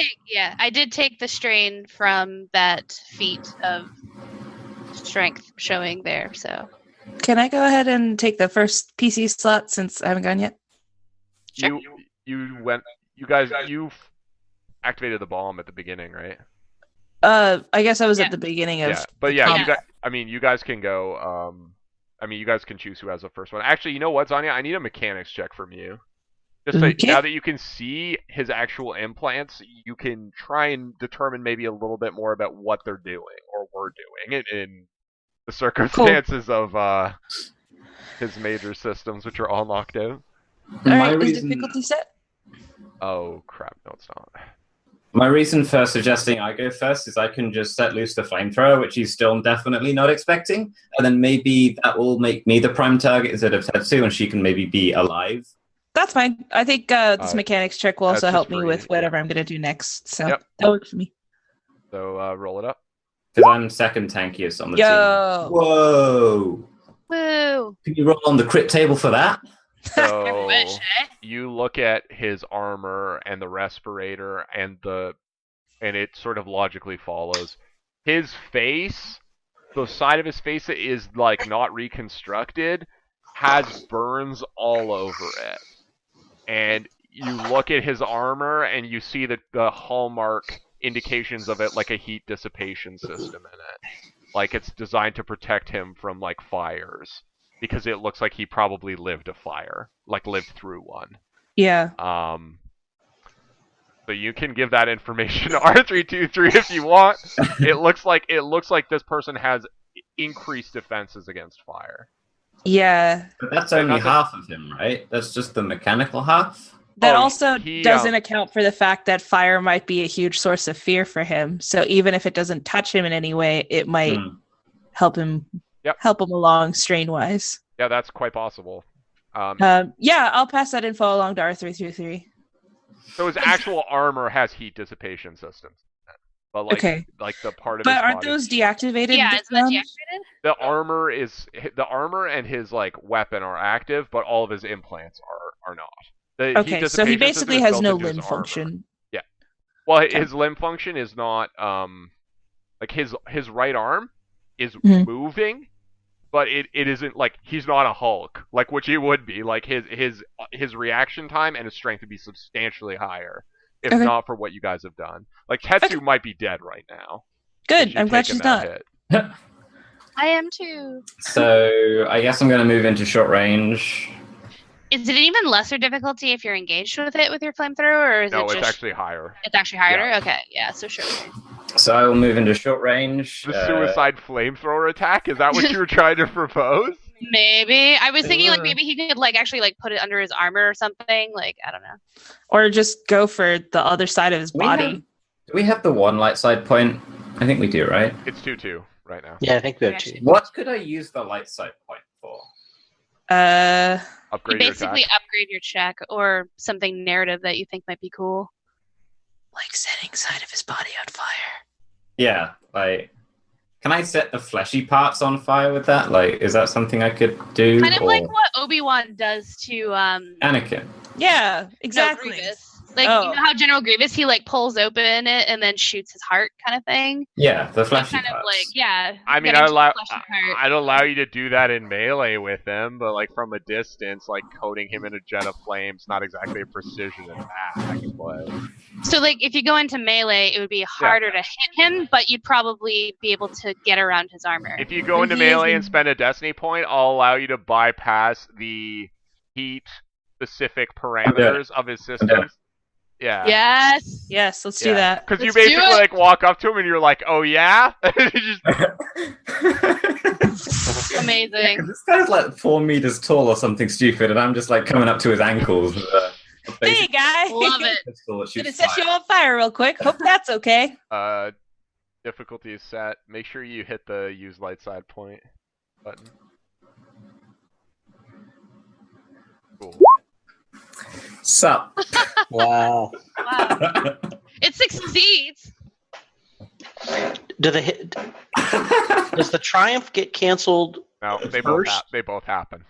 I did take the strain from that feat of strength showing there. So. Can I go ahead and take the first PC slot since I haven't gone yet? Sure. You activated the bomb at the beginning, right? I guess I was at the beginning of. Yeah, but yeah, you guys can go. You guys can choose who has the first one. Actually, you know what, Xanya? I need a mechanics check from you. Just so, now that you can see his actual implants, you can try and determine maybe a little bit more about what they're doing or were doing in the circumstances of his major systems, which are all knocked out. All right, is difficulty set? Oh crap! No, it's not. My reason for suggesting I go first is I can just set loose the flamethrower, which he's still definitely not expecting, and then maybe that will make me the prime target instead of Tetsu, and she can maybe be alive. That's fine. I think this mechanics check will also help me with whatever I'm going to do next, so that works for me. So roll it up. Because I'm second tankiest on the team. Whoa! Woo! Can you roll on the crit table for that? So you look at his armor and the respirator and it sort of logically follows. His face, the side of his face that is like not reconstructed, has burns all over it. And you look at his armor and you see the hallmark indications of it, like a heat dissipation system in it. Like it's designed to protect him from like fires. Because it looks like he probably lived a fire, like lived through one. Yeah. So you can give that information to R323 if you want. It looks like this person has increased defenses against fire. Yeah. But that's only half of him, right? That's just the mechanical half. That also doesn't account for the fact that fire might be a huge source of fear for him. So even if it doesn't touch him in any way, it might help him. Help him along strain-wise. Yeah, that's quite possible. I'll pass that info along to R333. So his actual armor has heat dissipation systems. But like the part of his aren't body... those deactivated? Yeah, is that deactivated? The armor and his like weapon are active, but all of his implants are not. So he basically has no limb function. Yeah. Well, his limb function is not like his right arm is moving. But it isn't like he's not a Hulk, like which he would be. Like his reaction time and his strength would be substantially higher if not for what you guys have done. Like Tetsu might be dead right now. Good, I'm glad she's not. I am too. So I guess I'm going to move into short range. Is it even lesser difficulty if you're engaged with it with your flamethrower, or is No, it's actually higher. It's actually higher? Yeah. Okay, yeah, so sure. So I will move into short range. The suicide flamethrower attack? Is that what you were trying to propose? Maybe. I was thinking like maybe he could like actually like put it under his armor or something. Like, I don't know. Or just go for the other side of his body. Do we have the one light side point? I think we do, right? It's 2/2 right now. Yeah, I think we have 2. What could I use the light side point for? Upgrade your basically attack. upgrade your check or something narrative that you think might be cool. Like setting side of his body on fire. Yeah, like, can I set the fleshy parts on fire with that? Like, is that something I could do? Kind of like what Obi-Wan does to Anakin. Yeah, exactly. Grievous. Like, you know how General Grievous, he like pulls open it and then shoots his heart kind of thing? Yeah, the fleshy kind parts. of like, yeah. I mean, I'd allow you to do that in melee with him, but like from a distance, like coating him in a jet of flames, not exactly a precision attack. But... So like if you go into melee, it would be harder to hit him, but you'd probably be able to get around his armor. If you go into melee and spend a destiny point, I'll allow you to bypass the heat-specific parameters of his systems. Yeah. Yes, let's do that. Because you basically like walk up to him and you're like, "Oh yeah," Amazing. Yeah, this guy's like 4 meters tall or something stupid, and I'm just like coming up to his ankles. With hey guy, love it. Gonna set you on fire real quick. Hope that's okay. Difficulty is set. Make sure you hit the use light side point button. Cool. Sup? Wow. It succeeds. Does the Triumph get canceled? No, they both happen.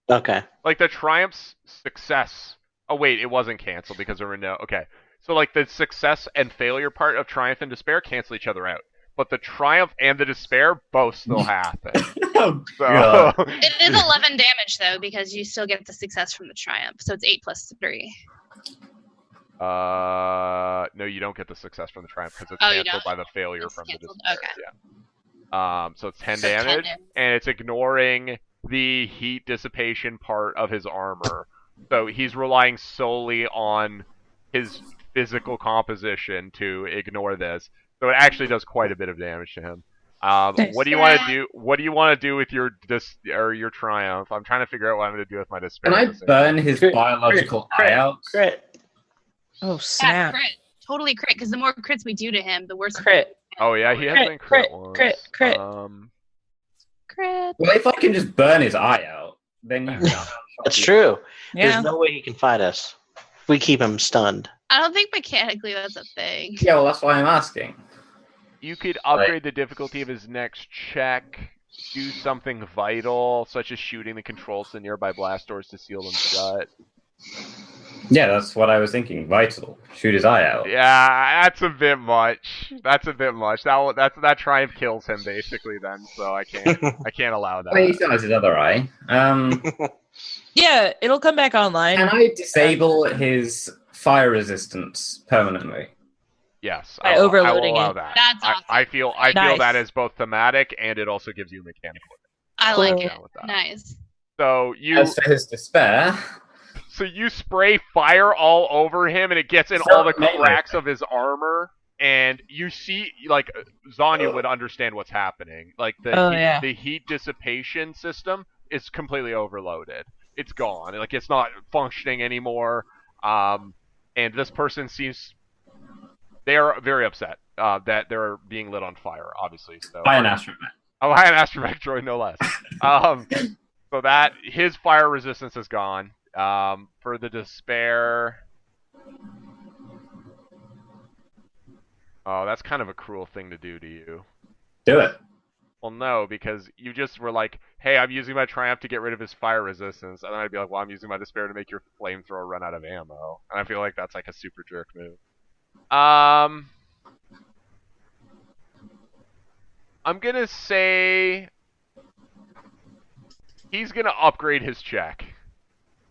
Okay. Like the Triumph's success. Oh wait, it wasn't canceled because there were no. Okay, so like the success and failure part of Triumph and Despair cancel each other out, but the Triumph and the Despair both still happen. It is 11 damage though because you still get the success from the Triumph, so it's 8 plus 3. No, you don't get the success from the Triumph because it's canceled by the failure from the Despair. Okay. Yeah. So it's 10 damage, and it's ignoring the heat dissipation part of his armor. So he's relying solely on his physical composition to ignore this. So it actually does quite a bit of damage to him. What do you want to do? What do you want to do with your your Triumph? I'm trying to figure out what I'm going to do with my Despair. Can I burn his biological eye out? Crit. Oh snap! Crit. Totally crit. Because the more crits we do to him, the worse. Crit. Oh yeah, he has been crit once. Crit. Crit. Well, if I can just burn his eye out, then you. That's true. Yeah. There's no way he can fight us. We keep him stunned. I don't think mechanically that's a thing. Yeah, well, that's why I'm asking. You could upgrade the difficulty of his next check, do something vital, such as shooting the controls to nearby blast doors to seal them shut. Yeah, that's what I was thinking. Vital. Shoot his eye out. Yeah, that's a bit much. That Triumph kills him basically then, so I can't allow that. Well, he still has his other eye. Yeah, it'll come back online. Can I disable his fire resistance permanently? Yes, By I will overloading allow it. that. That's awesome. I feel that is both thematic and it also gives you mechanical. I like Cool. it. Nice. So As for his despair, So you spray fire all over him, and it gets in all the cracks of his armor. And you see, like, Xanya would understand what's happening. Like, the heat dissipation system is completely overloaded. It's gone. Like, it's not functioning anymore. And this person seems... They are very upset that they're being lit on fire, obviously. So, by an Astromech. Oh, by an Astromech droid, no less. So that, his fire resistance is gone. For the despair... Oh, that's kind of a cruel thing to do to you. Do it. Well, no, because you just were like, hey, I'm using my Triumph to get rid of his fire resistance. And then I'd be like, well, I'm using my Despair to make your flamethrower run out of ammo. And I feel like that's like a super jerk move. I'm gonna say... He's gonna upgrade his check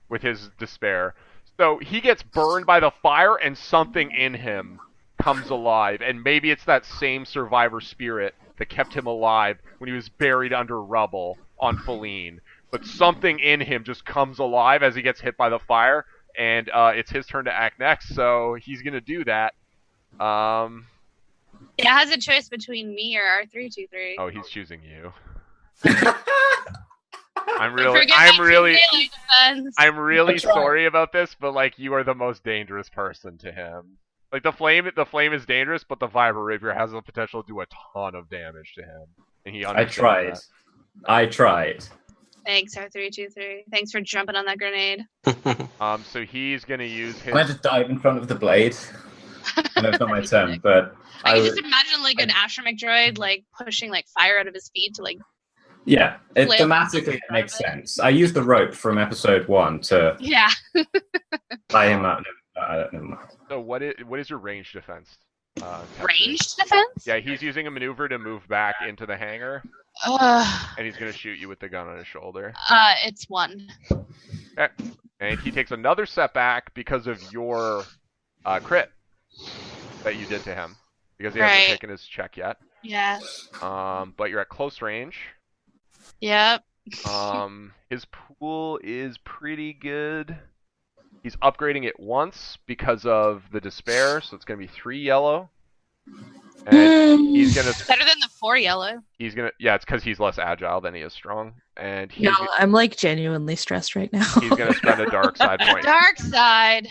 with his Despair. So he gets burned by the fire and something in him comes alive, and maybe it's that same survivor spirit that kept him alive when he was buried under rubble on Feline. But something in him just comes alive as he gets hit by the fire, and it's his turn to act next, so he's gonna do that. It has a choice between me or R323. Oh, he's choosing you. I'm really sorry about this, but like you are the most dangerous person to him. Like the flame is dangerous, but the Viper Rapier has the potential to do a ton of damage to him, and he understands that. I tried. Thanks, R323. Thanks for jumping on that grenade. So he's gonna use his. Can I just dive in front of the blade? I know it's not my turn, but I can just imagine like an Astromech droid like pushing like fire out of his feet to like. Yeah, thematically it makes sense. I used the rope from episode 1 to tie him up. Never mind. So what is your ranged defense? Ranged defense? Yeah, he's using a maneuver to move back into the hangar. And he's going to shoot you with the gun on his shoulder. It's 1. Okay. And he takes another setback because of your crit that you did to him. Because he hasn't taken his check yet. Yeah. But you're at close range. Yep. His pool is pretty good. He's upgrading it once because of the despair, so it's going to be 3 yellow. And he's going to... Better than the 4 yellow. He's going to... Yeah, it's because he's less agile than he is strong. And he's I'm like genuinely stressed right now. He's going to spend a dark side point. Dark side.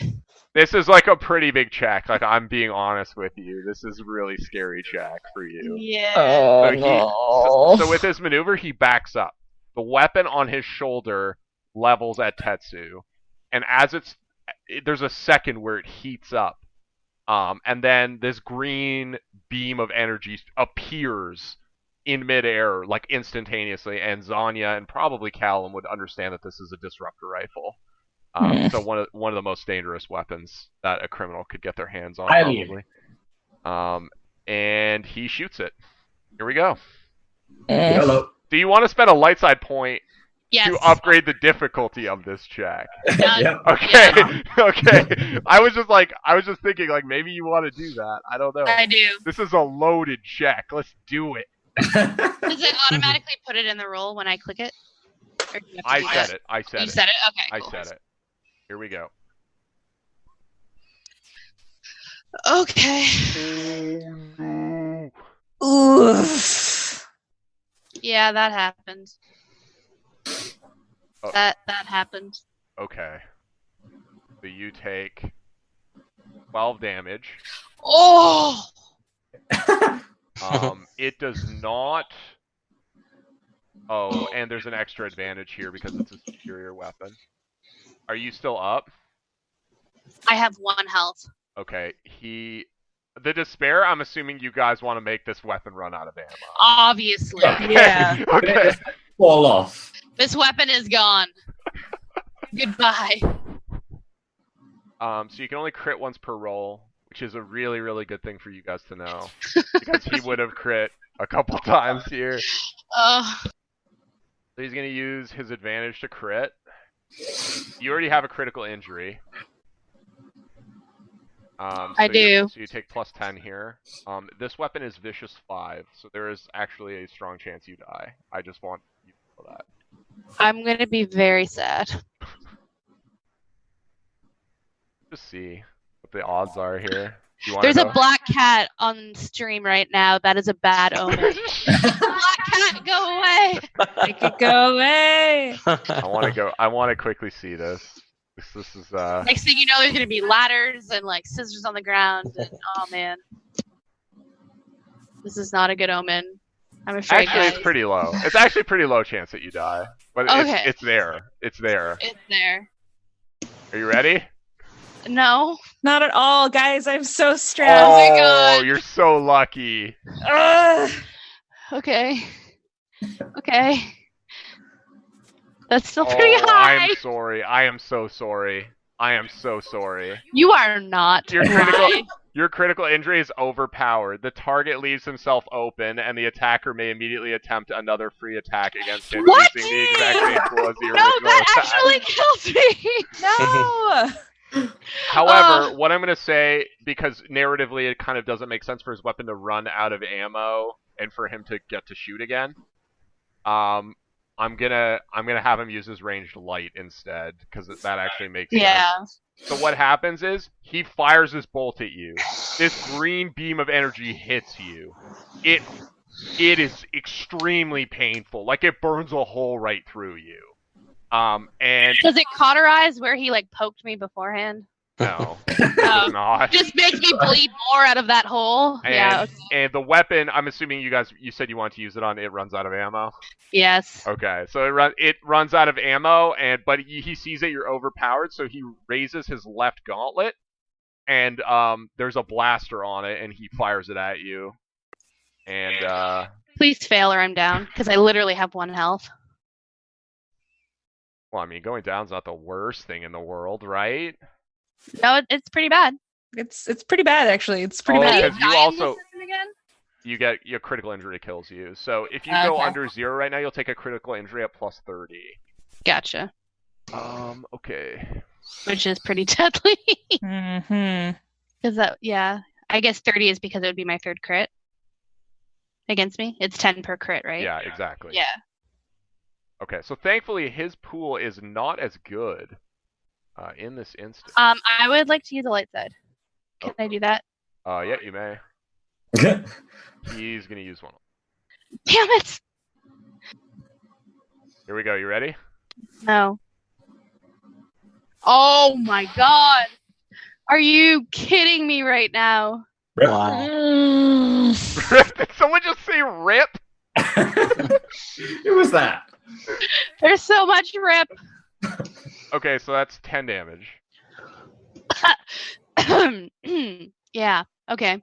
This is like a pretty big check. Like, I'm being honest with you. This is a really scary check for you. Yeah. So with his maneuver, he backs up. The weapon on his shoulder levels at Tetsu. And as there's a second where it heats up. And then this green beam of energy appears in midair, like instantaneously. And Xanya and probably Calum would understand that this is a disruptor rifle. So one of the most dangerous weapons that a criminal could get their hands on, probably. And he shoots it. Here we go. Hello. Do you want to spend a light side point to upgrade the difficulty of this check? Yeah. Okay. Okay. I was just thinking like maybe you want to do that. I don't know. I do. This is a loaded check. Let's do it. Does it automatically put it in the roll when I click it? Or do you have to I said it. You said it? Okay. Cool. I said it. Here we go. Okay. Oof. Yeah, that happened. Oh. That happened. Okay. So you take 12 damage. Oh! It does not... Oh, and there's an extra advantage here because it's a superior weapon. Are you still up? I have 1 health. Okay, the despair, I'm assuming you guys want to make this weapon run out of ammo. Obviously. Yeah. Okay. Fall off. This weapon is gone. Goodbye. So you can only crit once per roll, which is a really, really good thing for you guys to know. Because he would have crit a couple times here. So he's going to use his advantage to crit. You already have a critical injury. I do. So you take plus 10 here. This weapon is Vicious 5, so there is actually a strong chance you die. I just want you to know that. I'm going to be very sad. Just see what the odds are here. There's a black cat on stream right now. That is a bad omen. Black cat, go away! Make it go away! I want to quickly see this. This is Next thing you know, there's gonna be ladders and like scissors on the ground. And, oh man, this is not a good omen. I'm afraid. Actually, it's pretty low. It's actually pretty low chance that you die, but okay. It's there. It's there. It's there. Are you ready? No, not at all, guys. I'm so stressed. Oh my god! You're so lucky. Okay. Okay. That's still pretty high. I'm sorry. I am so sorry. I am so sorry. You are not. Your critical injury is overpowered. The target leaves himself open, and the attacker may immediately attempt another free attack against him using the exact same tool as the original that actually kills me. No. However, what I'm going to say, because narratively it kind of doesn't make sense for his weapon to run out of ammo and for him to get to shoot again, I'm gonna have him use his ranged light instead, because that actually makes sense. So what happens is he fires this bolt at you. This green beam of energy hits you. It is extremely painful. Like it burns a hole right through you. And does it cauterize where he like poked me beforehand? No, it does not. Just makes me bleed more out of that hole. And, yeah. And the weapon, I'm assuming you said you want to use it on. It runs out of ammo. Yes. Okay, so it runs out of ammo, but he sees that you're overpowered, so he raises his left gauntlet, and there's a blaster on it, and he fires it at you. And please fail or I'm down, because I literally have 1 health. Well, I mean, going down's not the worst thing in the world, right? No, it's pretty bad. It's pretty bad actually. It's pretty bad. Because you also you get your critical injury kills you. So if you go under 0 right now, you'll take a critical injury at plus 30. Gotcha. Okay. Which is pretty deadly. Mm-hmm. Because I guess 30 is because it would be my 3rd crit against me. It's 10 per crit, right? Yeah, exactly. Yeah. Okay, so thankfully his pool is not as good in this instance. I would like to use a light side. Can I do that? Yeah, you may. He's gonna use one. Damn it! Here we go. You ready? No. Oh my god! Are you kidding me right now? Wow. Did someone just say rip? Who was that? There's so much rip. Okay, so that's 10 damage. Yeah. Okay.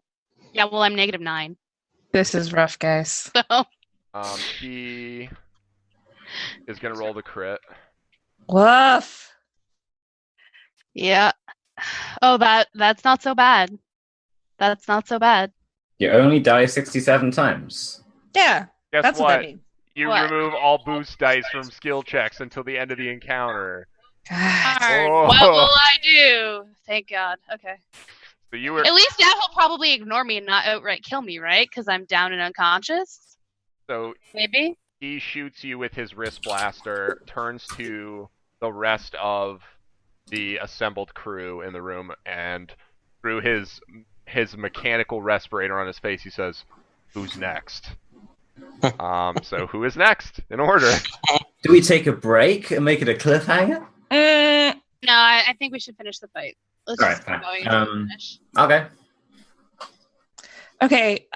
Yeah. Well, I'm -9. This is rough, guys. So. He is gonna roll the crit. Woof. Yeah. Oh, that's not so bad. That's not so bad. You only die 67 times. Yeah. Guess that's what what? that means. You What? remove all boost dice from skill checks until the end of the encounter. Darn. Oh. What will I do? Thank God. Okay. So you were At least now he'll probably ignore me and not outright kill me, right? Because I'm down and unconscious. so Maybe. he shoots you with his wrist blaster, turns to the rest of the assembled crew in the room, and through his mechanical respirator on his face, he says, "Who's next?" So who is next in order? Do we take a break and make it a cliffhanger? No, I think we should finish the fight. Let's Alright, just keep fine. going until we finish. Okay. Okay.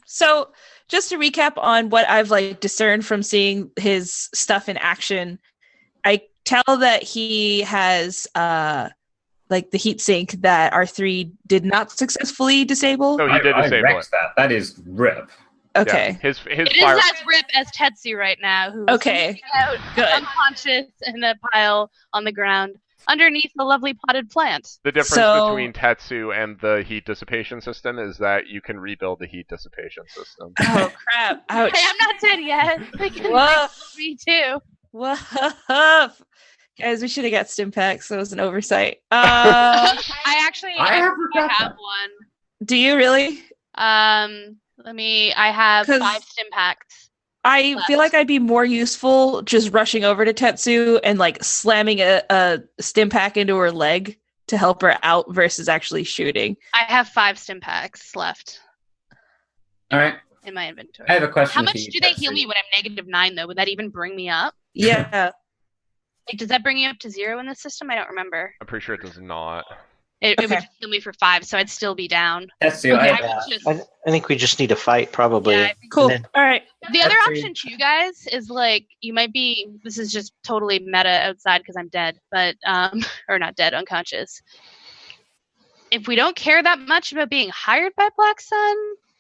So just to recap on what I've discerned from seeing his stuff in action, I tell that he has the heat sink that R3 did not successfully disable. No, he did I disable wrecked it. that. That is rip. Okay. Yeah, his It fire. is as rip as Tetsu right now, who's Okay. out, Good. unconscious in a pile on the ground underneath a lovely potted plant. The difference So- between Tetsu and the heat dissipation system is that you can rebuild the heat dissipation system. Oh crap! Ouch! Hey, I'm not dead yet. They can Woof. me too. Woof. Guys, we should have got stim packs. That was an oversight. I I have have one. Do you really? I have 'Cause 5 stim packs. I feel like I'd be more useful just rushing over to Tetsu and slamming a stim pack into her leg to help her out versus actually shooting. I have 5 stim packs left All right. in my inventory. I have a question. How for much you, do they Tetsu. heal me when I'm -9 though? Would that even bring me up? Yeah. Does that bring you up to 0 in the system? I don't remember. I'm pretty sure it does not. It would Okay. just heal me for 5, so I'd still be down. Tetsu, Okay, I I Yeah, would just- I think we just need to fight, probably. Yeah, I think Cool. And then- All right. The other That's option too, guys, is you might be. This is just totally meta outside because I'm dead, but or not dead, unconscious. If we don't care that much about being hired by Black Sun,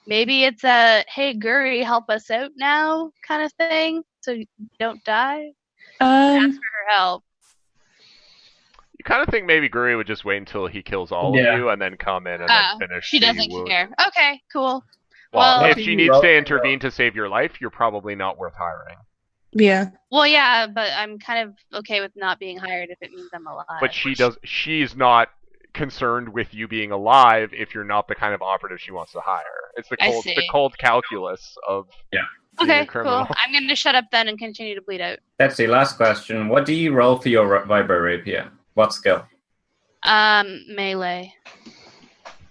maybe it's a "Hey, Guri, help us out now" kind of thing, so you don't die. Ask for her help. You kind of think maybe Guri would just wait until he kills all Yeah. of you and then come in and then finish. She the doesn't wound. care. Okay, cool. Well, Well- if she needs to intervene to save your life, you're probably not worth hiring. Yeah. Well, yeah, but I'm kind of okay with not being hired if it means I'm alive. But she's not concerned with you being alive if you're not the kind of operative she wants to hire. It's the I the see. cold calculus of being Okay, a criminal. cool. I'm going to shut up then and continue to bleed out. Tetsu, last question. What do you roll for your vibro rapier? What skill? Melee.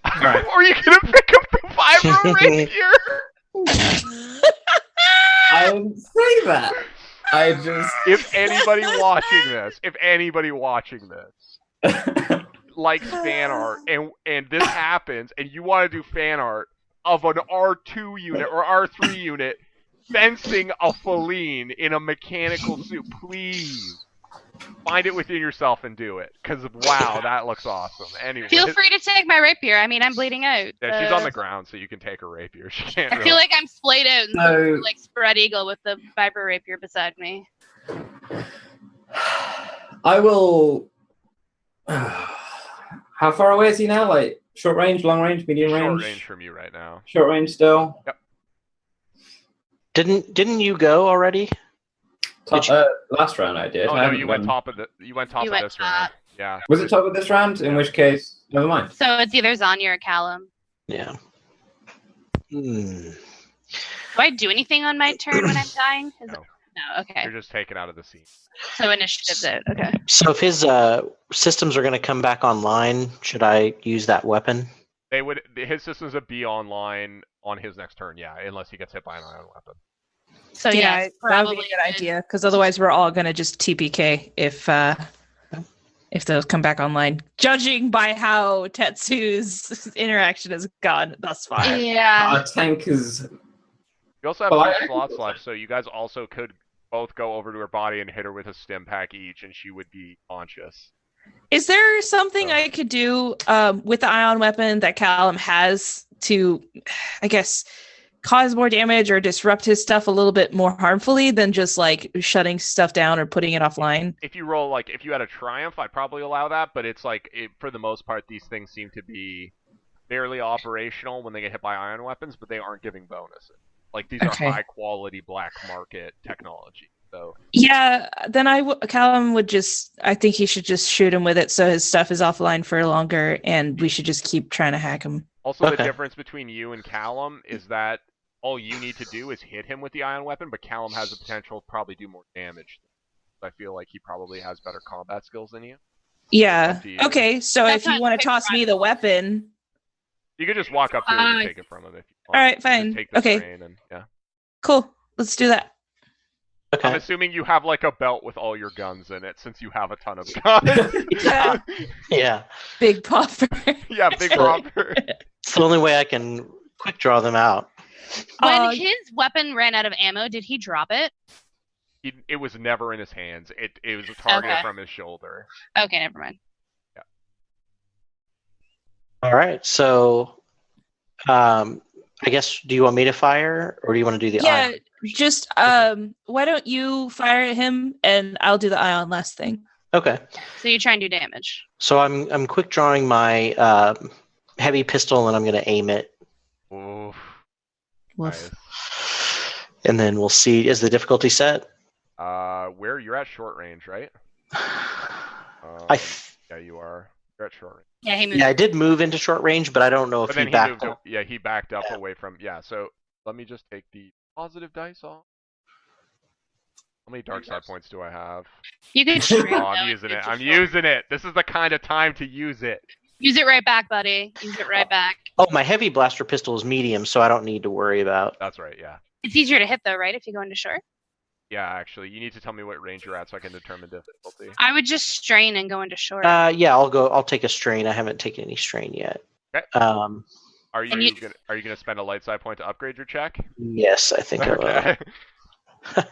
Alright. Are you gonna pick up the vibro rapier? I didn't say that. If anybody watching this likes fan art, and this happens, and you want to do fan art of an R2 unit or R3 unit fencing a Feline in a mechanical suit, please find it within yourself and do it. Because, wow, that looks awesome. Anyway. Feel free to take my rapier. I mean, I'm bleeding out. Yeah, she's on the ground, so you can take her rapier. She can't I feel like I'm splayed out and No. like spread eagle with the viper rapier beside me. I will. How far away is he now? Like short range, long range, medium range? Short range from you right now. Short range still. Yep. Didn't you go already? Last round I did. Oh no, you went top of this round. Yeah. Was it top of this round? In which case, never mind. So it's either Xanya or Calum. Yeah. Do I do anything on my turn when I'm dying? No, okay. You're just taken out of the scene. So initiative's out, okay. So if his systems are going to come back online, should I use that weapon? His systems would be online on his next turn, yeah, unless he gets hit by an ion weapon. So yeah, that probably would be a good idea, because otherwise we're all going to just TPK if those come back online. Judging by how Tetsu's interaction has gone thus far. Yeah. Our tank is. You also have 2 slots left, so you guys also could both go over to her body and hit her with a stim pack each, and she would be conscious. Is there something I could do with the ion weapon that Calum has to, I guess, cause more damage or disrupt his stuff a little bit more harmfully than just like shutting stuff down or putting it offline? If you roll, like, if you had a triumph, I'd probably allow that, but it's like, for the most part, these things seem to be fairly operational when they get hit by ion weapons, but they aren't giving bonuses. Like, these are high-quality black market technology. So yeah, then Calum would I think he should just shoot him with it so his stuff is offline for longer, and we should just keep trying to hack him. Also, the difference between you and Calum is that all you need to do is hit him with the ion weapon, but Calum has the potential to probably do more damage. I feel like he probably has better combat skills than you. Yeah. Okay, so if you want to toss me the weapon... You could just walk up to him and take it from him if you want. All right, fine. Take the okay. train and, yeah. Cool. Let's do that. Okay. I'm assuming you have like a belt with all your guns in it, since you have a ton of guns. Yeah. Big popper. Yeah, big popper. It's the only way I can quick draw them out. When his weapon ran out of ammo, did he drop it? It was never in his hands. It was targeted from his shoulder. Okay, never mind. All right, so I guess, do you want me to fire, or do you want to do the ion? Just why don't you fire at him, and I'll do the ion last thing. Okay. So you try and do damage. So I'm quick drawing my heavy pistol, and I'm going to aim it. Oof. Woof. Nice. And then we'll see. Is the difficulty set? Where you're at short range, right? Yeah, you are. You're at short range. Yeah, he moved. Yeah, I did move into short range, but I don't know if he backed up. Yeah, he backed up away from. Yeah, so let me just take the positive dice off. How many dark side points do I have? You can. I'm using it. I'm using it. This is the kind of time to use it. Use it right back, buddy. Use it right back. Oh, my heavy blaster pistol is medium, so I don't need to worry about. That's right. Yeah. It's easier to hit though, right? If you go into short. Yeah, actually, you need to tell me what range you're at so I can determine difficulty. I would just strain and go into short. Yeah, I'll take a strain. I haven't taken any strain yet. Okay. Are you gonna spend a light side point to upgrade your check? Yes, I think I will.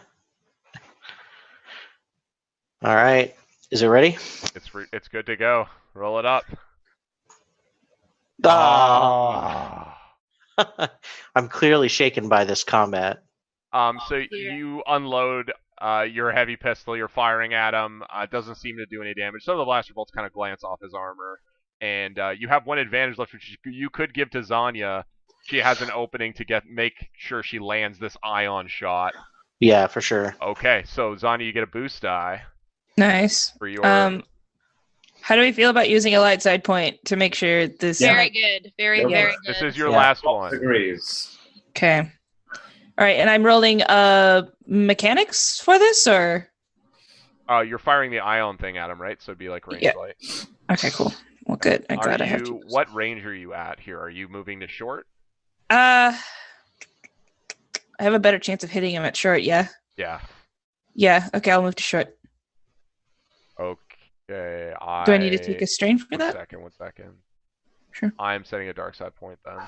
All right. Is it ready? It's good to go. Roll it up. I'm clearly shaken by this combat. So you unload your heavy pistol. You're firing at him. It doesn't seem to do any damage. Some of the blaster bolts kind of glance off his armor. And you have one advantage left, which you could give to Xanya. She has an opening to make sure she lands this ion shot. Yeah, for sure. Okay, so Xanya, you get a boost die. Nice. For your... How do we feel about using a light side point to make sure this? Very good. Very good. This is your last one. Agrees. Okay. All right, and I'm rolling mechanics for this, or? You're firing the ion thing at him, right? So it'd be like range light. Okay, cool. Well, good. I'm glad I have to. What range are you at here? Are you moving to short? I have a better chance of hitting him at short, yeah. Yeah. Yeah. Okay, I'll move to short. Okay. Do I need to take a strain for that? One second. Sure. I'm setting a dark side point then.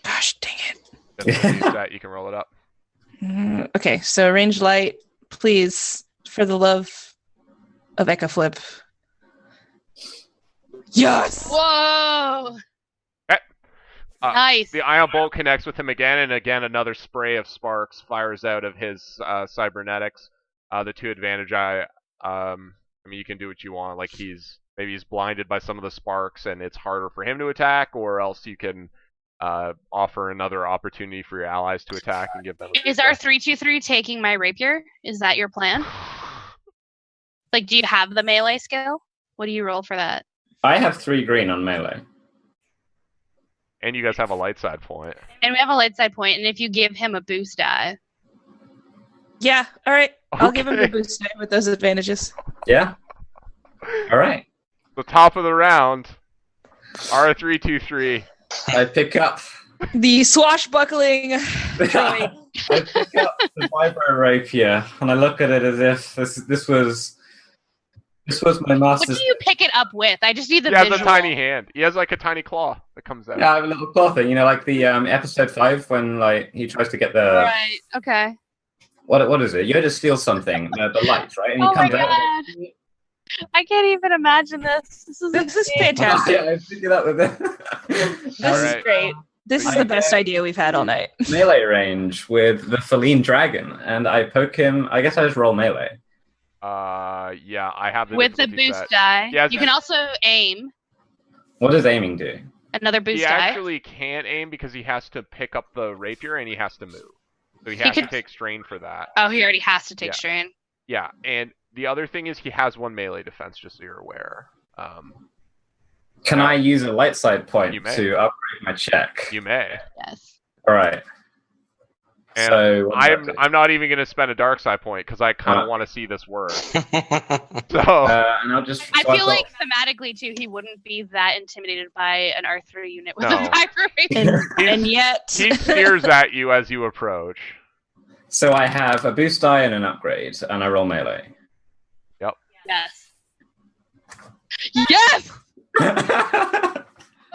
Gosh, dang it. Just when you set, you can roll it up. Okay, so range light, please, for the love of Eka Flip. Yes! Whoa! Nice. The ion bolt connects with him again, and again another spray of sparks fires out of his cybernetics. The 2 advantage, I mean, you can do what you want. Like maybe he's blinded by some of the sparks, and it's harder for him to attack, or else you can offer another opportunity for your allies to attack and give them. Is our 3/2/3 taking my rapier? Is that your plan? Like, do you have the melee skill? What do you roll for that? I have 3 green on melee. And you guys have a light side point. And we have a light side point, and if you give him a boost die. Yeah, all right. I'll give him the boost die with those advantages. Yeah. All right. The top of the round, R323. I pick up The swashbuckling I pick up the vibro rapier and I look at it as if this was my master's. What do you pick it up with? I just need the He has visual. a tiny hand. He has like a tiny claw that comes out. Yeah, I have a little claw thing. You know, like the episode 5 when like he tries to get the Right. Okay. what is it? You had to steal something, the light, right? And he Oh my comes out. god. I can't even imagine this. This is This is insane. fantastic. Yeah, I figured out with it. This All is right. great. This is I the best get- idea we've had all night. Melee range with the feline dragon, and I poke him. I guess I just roll melee. Yeah, I have the With the difficulty boost set. die. Yeah, You can also aim What does aiming do? another boost He die. actually can't aim because he has to pick up the rapier and he has to move. So he has to could- take strain for that. Oh, he already has to take Yeah. strain. Yeah, and the other thing is he has 1 melee defense, just so you're aware. Can I use a light side point You may. to upgrade my check? You may. Yes. All right. And So I'm not even going to spend a dark side point because I kind of want to see this work. So and I'll just. I so I've feel got- like thematically too, he wouldn't be that intimidated by an R3 unit with No. a vibration. And yet, he sneers at you as you approach. So I have a boost die and an upgrade, and I roll melee. Yes. Yes! yes,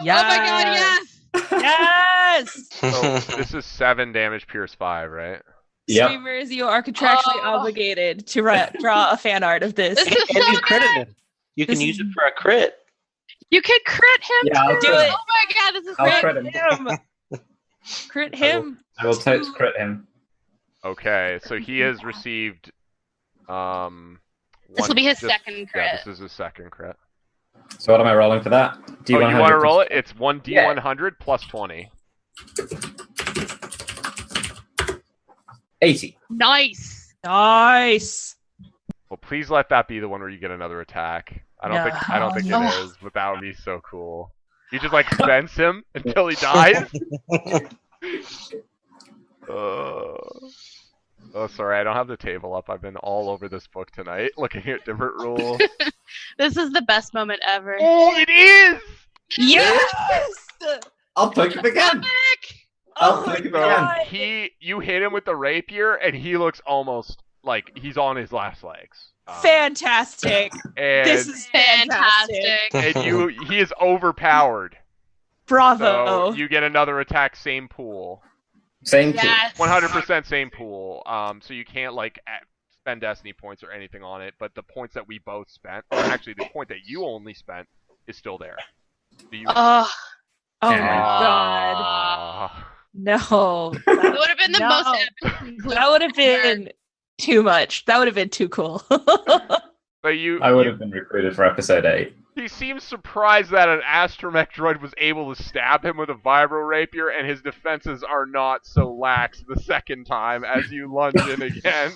Oh my god, yes! yes. So this is 7 damage, Pierce 5, right? Yep. Streamers, you are contractually Oh. obligated to draw a fan art of this. This is And so you critted good! him. You can use it for a crit. You could crit him Yeah, I'll too! do it. Oh my god, this is I'll great! crit him. Crit him. I will totes crit him. Okay, so he has received. This will be his second Yeah, crit. this is his second crit. So what am I rolling for that? You want to 100 roll it? It's 1d100 plus 20. 80. Nice! Nice. Well, please let that be the one where you get another attack. I don't think No. it is, but that would be so cool. You just like fence him until he dies. Oh, sorry, I don't have the table up. I've been all over this book tonight, looking at different rules. This is the best moment ever. Oh, it is! Yes. I'll poke him again. Epic! I'll Oh poke him my again. You hit him with the rapier, and he looks almost like he's on his last legs. Fantastic. And, This is fantastic. Fantastic. and he is overpowered. Bravo. So you get another attack, same pool. Same thing. Yes. 100% same pool. So you can't like spend destiny points or anything on it, but the points that we both spent, or actually the point that you only spent, is still there. Do you? Oh, Oh my Yeah. god. Ah. No. it would have been the No. most epic conclusion That would have ever. been too much. That would have been too cool. But you, I would have been recruited for episode 8. he seems surprised that an Astromech droid was able to stab him with a vibro rapier, and his defenses are not so lax the second time as you lunge in again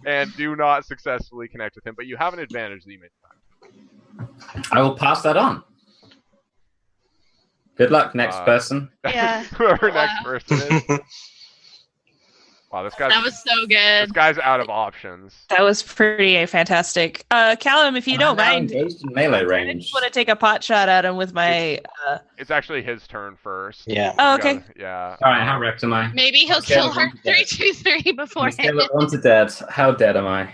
and do not successfully connect with him. But you have an advantage that you may. I will pass that on. Good luck, next person. Yeah. Whoever Wow. next person is. Wow, this That was so this good. guy's out of options. That was pretty fantastic. Callum, if you don't I'm now mind, engaged in melee I range. just want to take a pot shot at him with my. It's actually his turn first. Yeah. Oh, okay. Yeah. All right, how wrecked am I? Maybe he'll Okay, kill I'm her dead. 3-2-3 On a beforehand. scale of 1 to dead. How dead am I?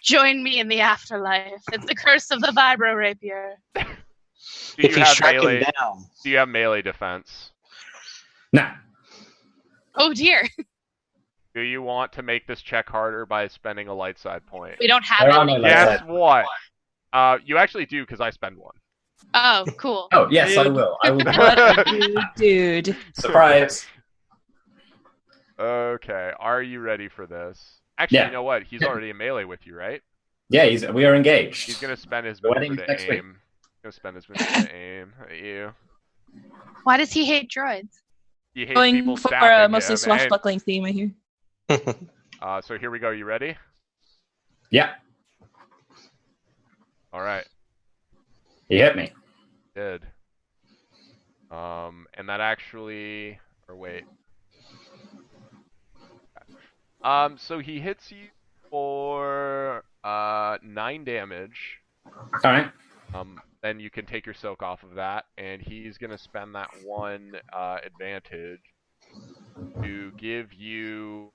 Join me in the afterlife. It's the curse of the vibro rapier. If you strike him down. Do you have melee defense? Nah. Oh dear. Do you want to make this check harder by spending a light side point? We don't have There are no any. light Guess side. what? You actually do because I spend one. Oh, cool. Oh, yes, I will. I will. What a dude. Surprise. Okay, are you ready for this? Actually, Yeah. you know what? He's already in melee with you, right? Yeah, we are engaged. He's gonna spend his The maneuver wedding's to next week. aim. He's gonna spend his maneuver to aim at you. Why does he hate droids? He hates Going people for stabbing a mostly him, swashbuckling theme, I hear. so here we go. You ready? Yeah, All right. he hit me. Did. And that actually, or wait. So he hits you for 9 damage. All right. Then you can take your soak off of that, and he's gonna spend that 1 advantage to give you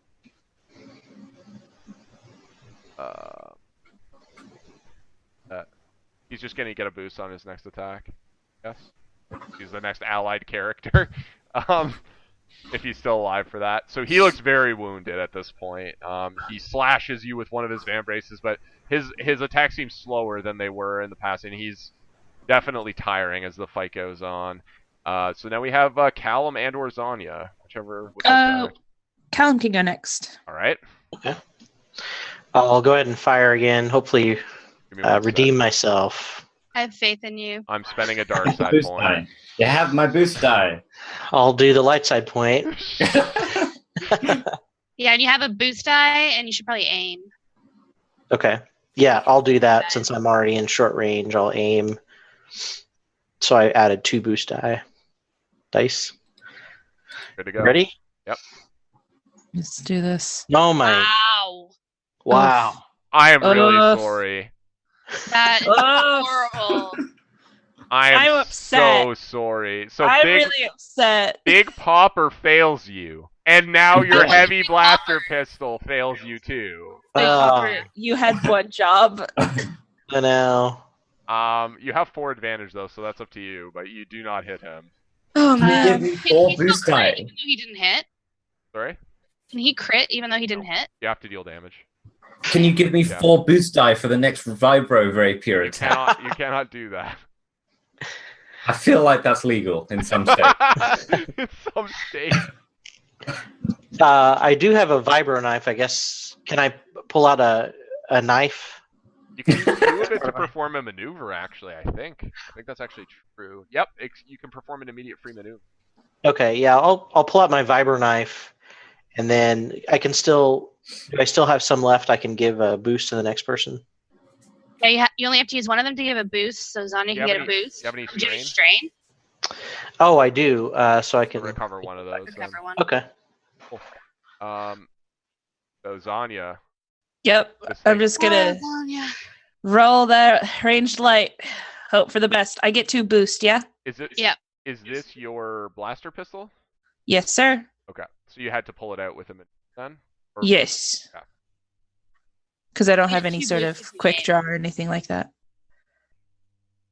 he's just gonna get a boost on his next attack. Yes. He's the next allied character. If he's still alive for that. So he looks very wounded at this point. He slashes you with one of his van braces, but his attacks seem slower than they were in the past, and he's definitely tiring as the fight goes on. So now we have Calum and or Xanya, whichever. Calum can go next. All right. Okay. I'll go ahead and fire again. Hopefully, Give me 1 redeem second. myself. I have faith in you. I'm spending a dark side Boost point. die. You have my boost die. I'll do the light side point. Yeah, and you have a boost die, and you should probably aim. Okay. Yeah, I'll do that since I'm already in short range. I'll aim. So I added 2 boost dice. Good to go. Ready? Yep. Let's do this. Oh my! Wow. Wow! I am really Ugh. sorry. That is Ugh. horrible. I am I'm upset. so sorry. So I'm big really upset. Big Popper fails you, and now your heavy blaster pistol fails you too. Big Popper, you had one job. I know. You have 4 advantage though, so that's up to you. But you do not hit him. Oh Give man. me Can 4 he still boost crit die. even though he didn't hit? Sorry, Can he crit even though he didn't hit? you have to deal damage. Can you give me Yeah. 4 boost die for the next vibro rapier You attack? cannot. You cannot do that. I feel like that's legal in some states. In some states. I do have a vibro knife. I guess. Can I pull out a knife? You can use 2 of it to perform a maneuver. Actually, I think that's actually true. Yep, you can perform an immediate free maneuver. Okay. Yeah. I'll pull out my vibro knife, and then I can still. Do I still have some left? I can give a boost to the next person. Yeah, you only have to use one of them to give a boost, so Xanya can get a boost. You have any Do you have any strain? strain? Oh, I do. So I can Recover one of those. Recover one. Okay. Cool. So Xanya. Yep. This I'm thing- just gonna Oh, yeah. roll that ranged light. Hope for the best. I get 2 boost, yeah? Is it? Yep. Is this your blaster pistol? Yes, sir. Okay, so you had to pull it out with him then? Or- Yes. Okay. Because I don't You have get any 2 sort of boosts if you quick aim. draw or anything like that.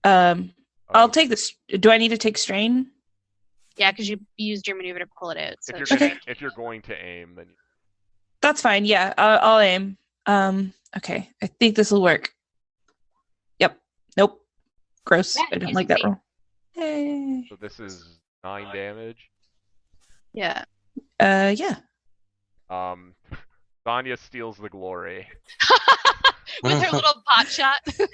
I'll take this. Do I need to take strain? Yeah, because you used your maneuver to pull it out. So If you're going to aim, then That's fine. Yeah, I'll aim. Okay. I think this will work. Yep. Nope. Gross. Yeah, I don't use like the that bait. roll. Hey. so this is 9 damage. yeah. Yeah. Xanya steals the glory. With her little pot shot. So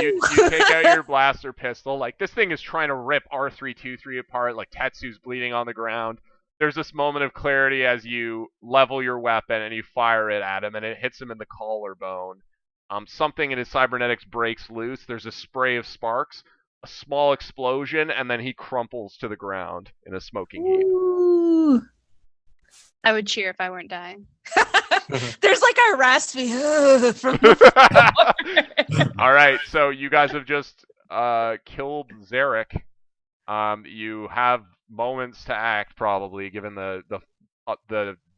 you take out your blaster pistol. Like, this thing is trying to rip R323 apart. Like, Tetsu's bleeding on the ground. There's this moment of clarity as you level your weapon and you fire it at him, and it hits him in the collarbone. Something in his cybernetics breaks loose. There's a spray of sparks, a small explosion, and then he crumples to the ground in a smoking heap. Ooh. I would cheer if I weren't dying. There's like a raspy from All right, so you guys have just killed Zabrak. You have moments to act, probably, given the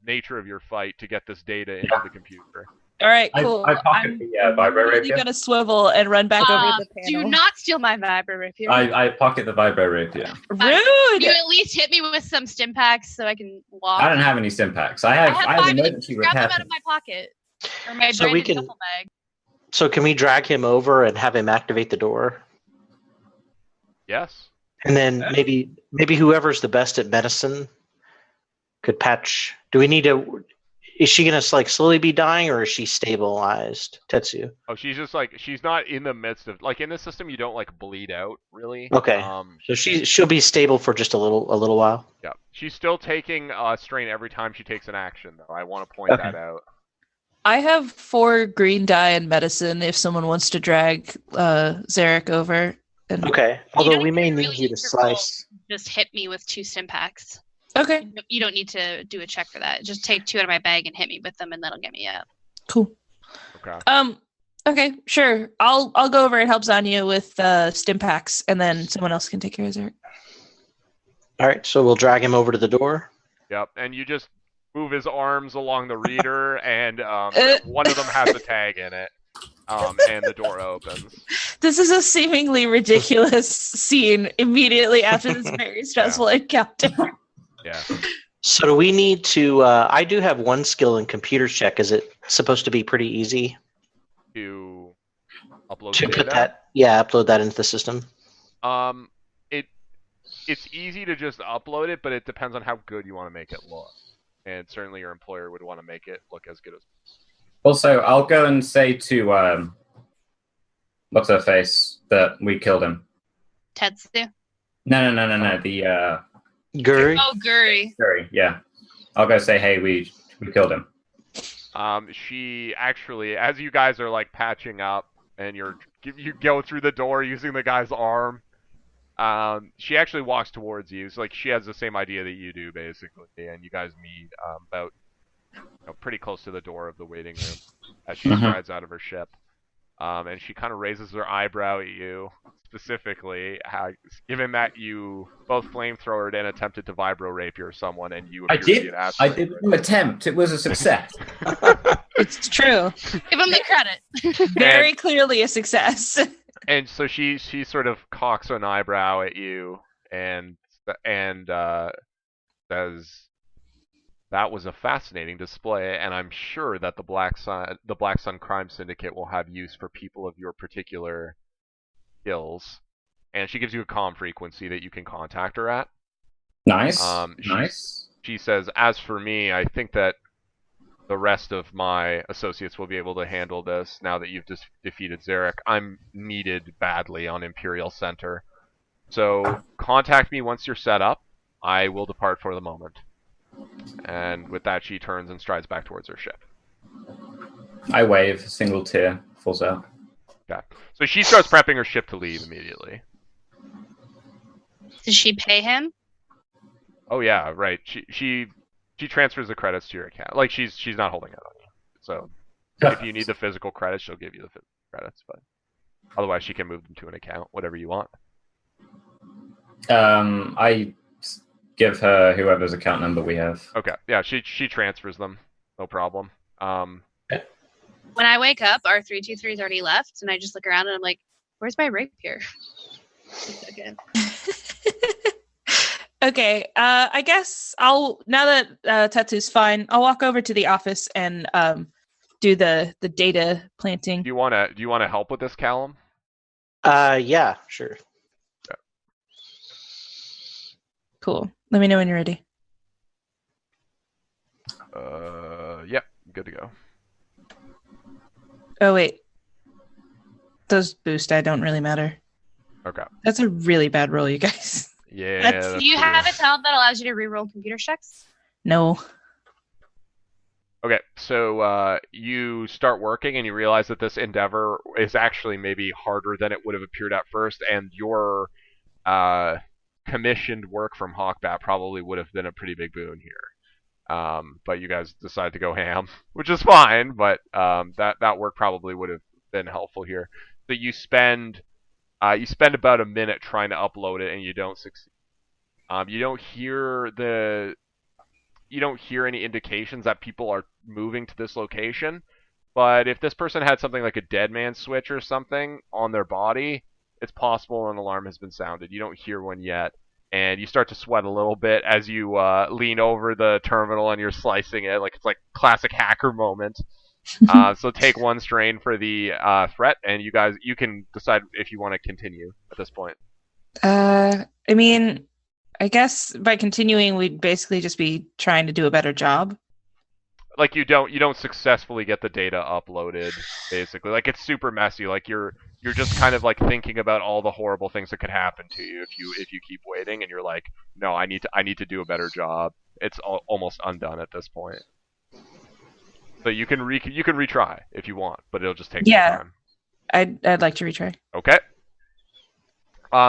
nature of your fight, to get this data into the computer. All right, cool. I pocket the vibro really rapier. gonna swivel and run back over the panel. Do not steal my vibro rapier. I pocket the vibro rapier. Rude. You at least hit me with some stim packs so I can walk. I don't have any stim packs. I have 5 emergency grab them repair. out of my pocket. Or my So we branded can- duffel bag. So can we drag him over and have him activate the door? Yes. And then maybe whoever's the best at medicine could patch. Do we need to? Is she gonna like slowly be dying, or is she stabilized, Tetsu? Oh, she's just like, she's not in the midst of, like, in this system you don't like bleed out really. Okay. So she'll be stable for just a little while. Yeah. She's still taking strain every time she takes an action, though. I want to point Okay. that out. I have 4 green dye in medicine if someone wants to drag Zarek over. And... Okay. You Although don't we may even need really you to need to roll. slice. Just hit me with 2 stim packs. Okay, You don't need to do a check for that. Just take 2 out of my bag and hit me with them, and that'll get me up. cool. Okay. Okay, sure. I'll go over and help Xanya with stim packs, and then someone else can take care of Zarek. All right. So we'll drag him over to the door. Yep. And you just move his arms along the reader, and one of them has a tag in it. And the door opens. This is a seemingly ridiculous scene immediately after this very stressful encounter. Yeah. So do we need to? I do have 1 skill in computer check. Is it supposed to be pretty easy To upload to data. put that? Yeah, upload that into the system. It's easy to just upload it, but it depends on how good you want to make it look. And certainly your employer would want to make it look as good as. Also, I'll go and say to what's her face that we killed him. Tetsu. No. The Guri. Oh, Guri. Sorry, yeah. I'll go say, hey, we killed him. She actually, as you guys are like patching up, and you go through the door using the guy's arm. She actually walks towards you. So like she has the same idea that you do basically, and you guys meet about pretty close to the door of the waiting room as she strides out of her ship. And she kind of raises her eyebrow at you, specifically, given that you both flamethrowered and attempted to vibro rapier someone, and you I appear to be did. an I asteroid. didn't attempt. It was a success. It's true. Give him the credit. Very clearly a success. And so she sort of cocks an eyebrow at you and says, "That was a fascinating display, and I'm sure that the Black Sun Crime Syndicate will have use for people of your particular skills." And she gives you a comm frequency that you can contact her at. Nice. Nice. She says, "As for me, I think that the rest of my associates will be able to handle this now that you've defeated Zarek. I'm needed badly on Imperial Center. So contact me once you're set up. I will depart for the moment." And with that, she turns and strides back towards her ship. I wave, single tear, falls out. Okay. So she starts prepping her ship to leave immediately. Did she pay him? Oh yeah, right. She transfers the credits to your account. Like she's not holding it on you. So if you need the physical credits, she'll give you the physical credits. But otherwise, she can move them to an account, whatever you want. I give her whoever's account number we have. Okay. Yeah, she transfers them. No problem. When I wake up, our 323's already left, and I just look around and I'm like, "Where's my rapier?" Okay. Okay, I guess now that Tetsu's fine, I'll walk over to the office and do the data planting. Do you want to help with this, Calum? Yeah, sure. Okay. Cool. Let me know when you're ready. Yep, good to go. Oh wait, those boost die don't really matter. Okay. That's a really bad roll, you guys. Yeah. That's- Do you have a talent that allows you to reroll computer checks? No. Okay, so you start working and you realize that this endeavor is actually maybe harder than it would have appeared at first, and your commissioned work from Hawkbat probably would have been a pretty big boon here. But you guys decide to go ham, which is fine, but that work probably would have been helpful here. So you spend about a minute trying to upload it, and you don't succeed. You don't hear any indications that people are moving to this location, But if this person had something like a dead man switch or something on their body, it's possible an alarm has been sounded. You don't hear one yet, and you start to sweat a little bit as you lean over the terminal and you're slicing it. Like, it's like classic hacker moment. So take 1 strain for the threat, and you can decide if you want to continue at this point. I mean, I guess by continuing, we'd basically just be trying to do a better job. Like, you don't successfully get the data uploaded, basically. Like, it's super messy. Like, you're just kind of like thinking about all the horrible things that could happen to you if you keep waiting, and you're like, no, I need to do a better job. It's almost undone at this point. So you can retry if you want, but it'll just take some time. I'd like to retry. Okay.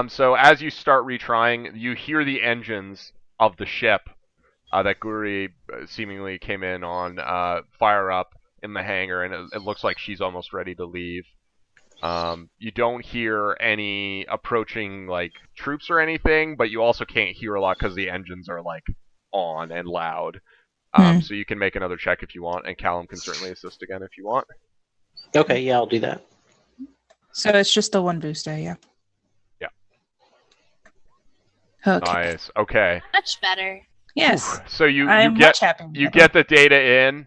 So as you start retrying, you hear the engines of the ship that Guri seemingly came in on fire up in the hangar, and it looks like she's almost ready to leave. You don't hear any approaching like troops or anything, but you also can't hear a lot because the engines are like on and loud. So you can make another check if you want, and Calum can certainly assist again if you want. Okay, yeah, I'll do that. So it's just the 1 booster, yeah. Yeah. Okay. Nice. Okay. Much better. Yes. So you much happy with you that. get the data in,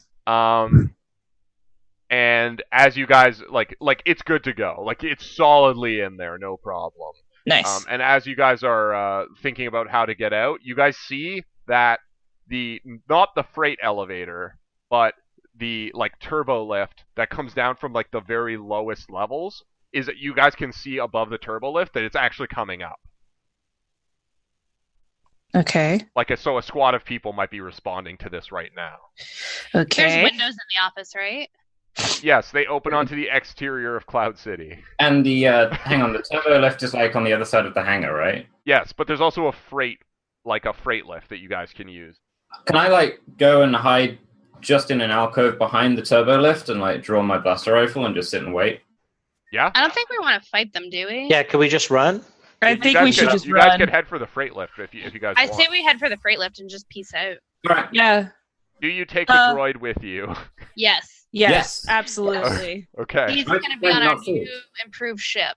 and as you guys like it's good to go. Like, it's solidly in there, no problem. Nice. And as you guys are thinking about how to get out, you guys see that not the freight elevator, but the like turbo lift that comes down from like the very lowest levels, is that you guys can see above the turbo lift that it's actually coming up. Okay. Like, so a squad of people might be responding to this right now. Okay. There's windows in the office, right? Yes, they open onto the exterior of Cloud City. And the hang on, the turbo lift is like on the other side of the hangar, right? Yes, but there's also a freight lift that you guys can use. Can I like go and hide just in an alcove behind the turbo lift and like draw my blaster rifle and just sit and wait? Yeah? I don't think we want to fight them, do we? Yeah, can we just run? I think we should just you run. guys could head for the freight lift if you guys I want. say we head for the freight lift and just peace out. Right. Yeah. Do you take the droid with you? Yes. Yes. Absolutely. Okay. He's going to be on our new improved ship.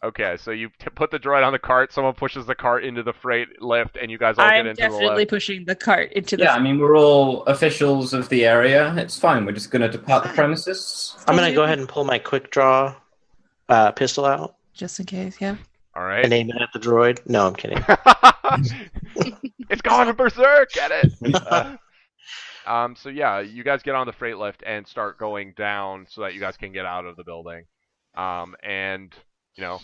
Okay, so you put the droid on the cart, someone pushes the cart into the freight lift, and you guys all get into the lift. I'm definitely pushing the cart into the... Yeah, I mean, we're all officials of the area. It's fine. We're just going to depart the premises. I'm going to go ahead and pull my quick draw pistol out. Just in case, yeah. All right. And aim it at the droid. No, I'm kidding. It's going berserk! Get it! So yeah, you guys get on the freight lift and start going down so that you guys can get out of the building. And, you know,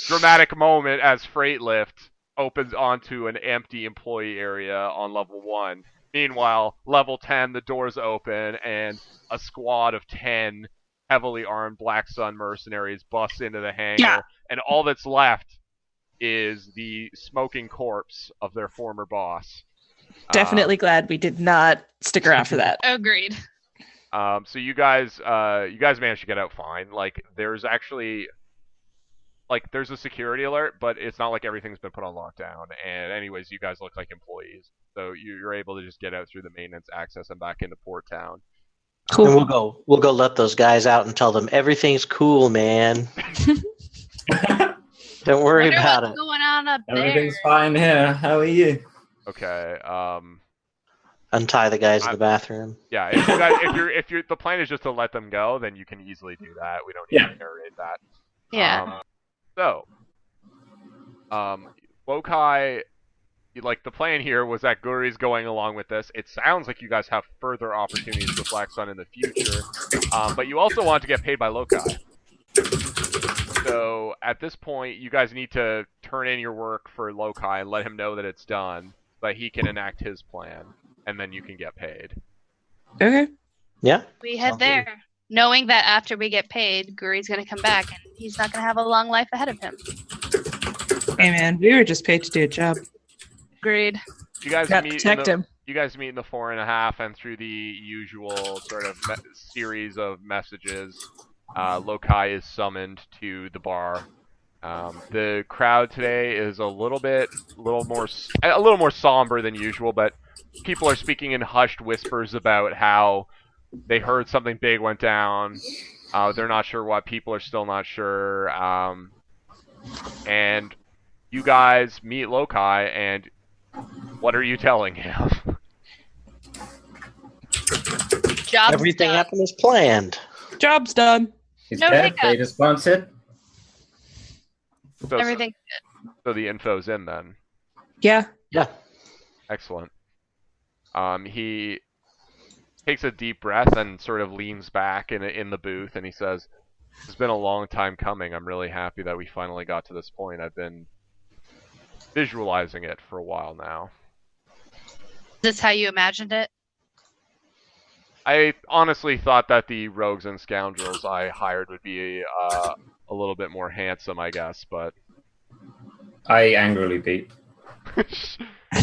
dramatic moment as freight lift opens onto an empty employee area on level 1. Meanwhile, level 10, the doors open and a squad of 10 heavily armed Black Sun mercenaries bust into the hangar, and all that's left is the smoking corpse of their former boss. Definitely glad we did not stick around for that. Agreed. So you guys managed to get out fine. Like, there's actually, like, there's a security alert, but it's not like everything's been put on lockdown. And anyways, you guys look like employees, so you're able to just get out through the maintenance access and back into Port Town. Cool. And we'll go let those guys out and tell them everything's cool, man. Don't worry about it. What's going on up there? Everything's fine here. How are you? Okay. Untie the guys in the bathroom. Yeah. If you're the plan is just to let them go, then you can easily do that. We don't need to narrate that. Yeah. Lokai, like, the plan here was that Guri's going along with this. It sounds like you guys have further opportunities with Black Sun in the future, but you also want to get paid by Lokai. So at this point, you guys need to turn in your work for Lokai and let him know that it's done, so that he can enact his plan, and then you can get paid. Okay. Yeah. We head there, knowing that after we get paid, Guri's going to come back, and he's not going to have a long life ahead of him. Hey, man, we were just paid to do a job. Agreed. You guys Got to protect him. You guys meet in the 4.5, and through the usual sort of series of messages, Lokai is summoned to the bar. The crowd today is a little more somber than usual, but people are speaking in hushed whispers about how they heard something big went down. They're not sure what. People are still not sure. And you guys meet Lokai, and what are you telling him? Job's Everything done. happened as planned. Job's done. He's No dead. hiccups. They just sponsored. So, Everything. so the info's in then. Yeah. Yeah. Excellent. He takes a deep breath and sort of leans back in the booth, and he says, "It's been a long time coming. I'm really happy that we finally got to this point. I've been visualizing it for a while now." Is this how you imagined it? I honestly thought that the rogues and scoundrels I hired would be a little bit more handsome, I guess, but I angrily beat.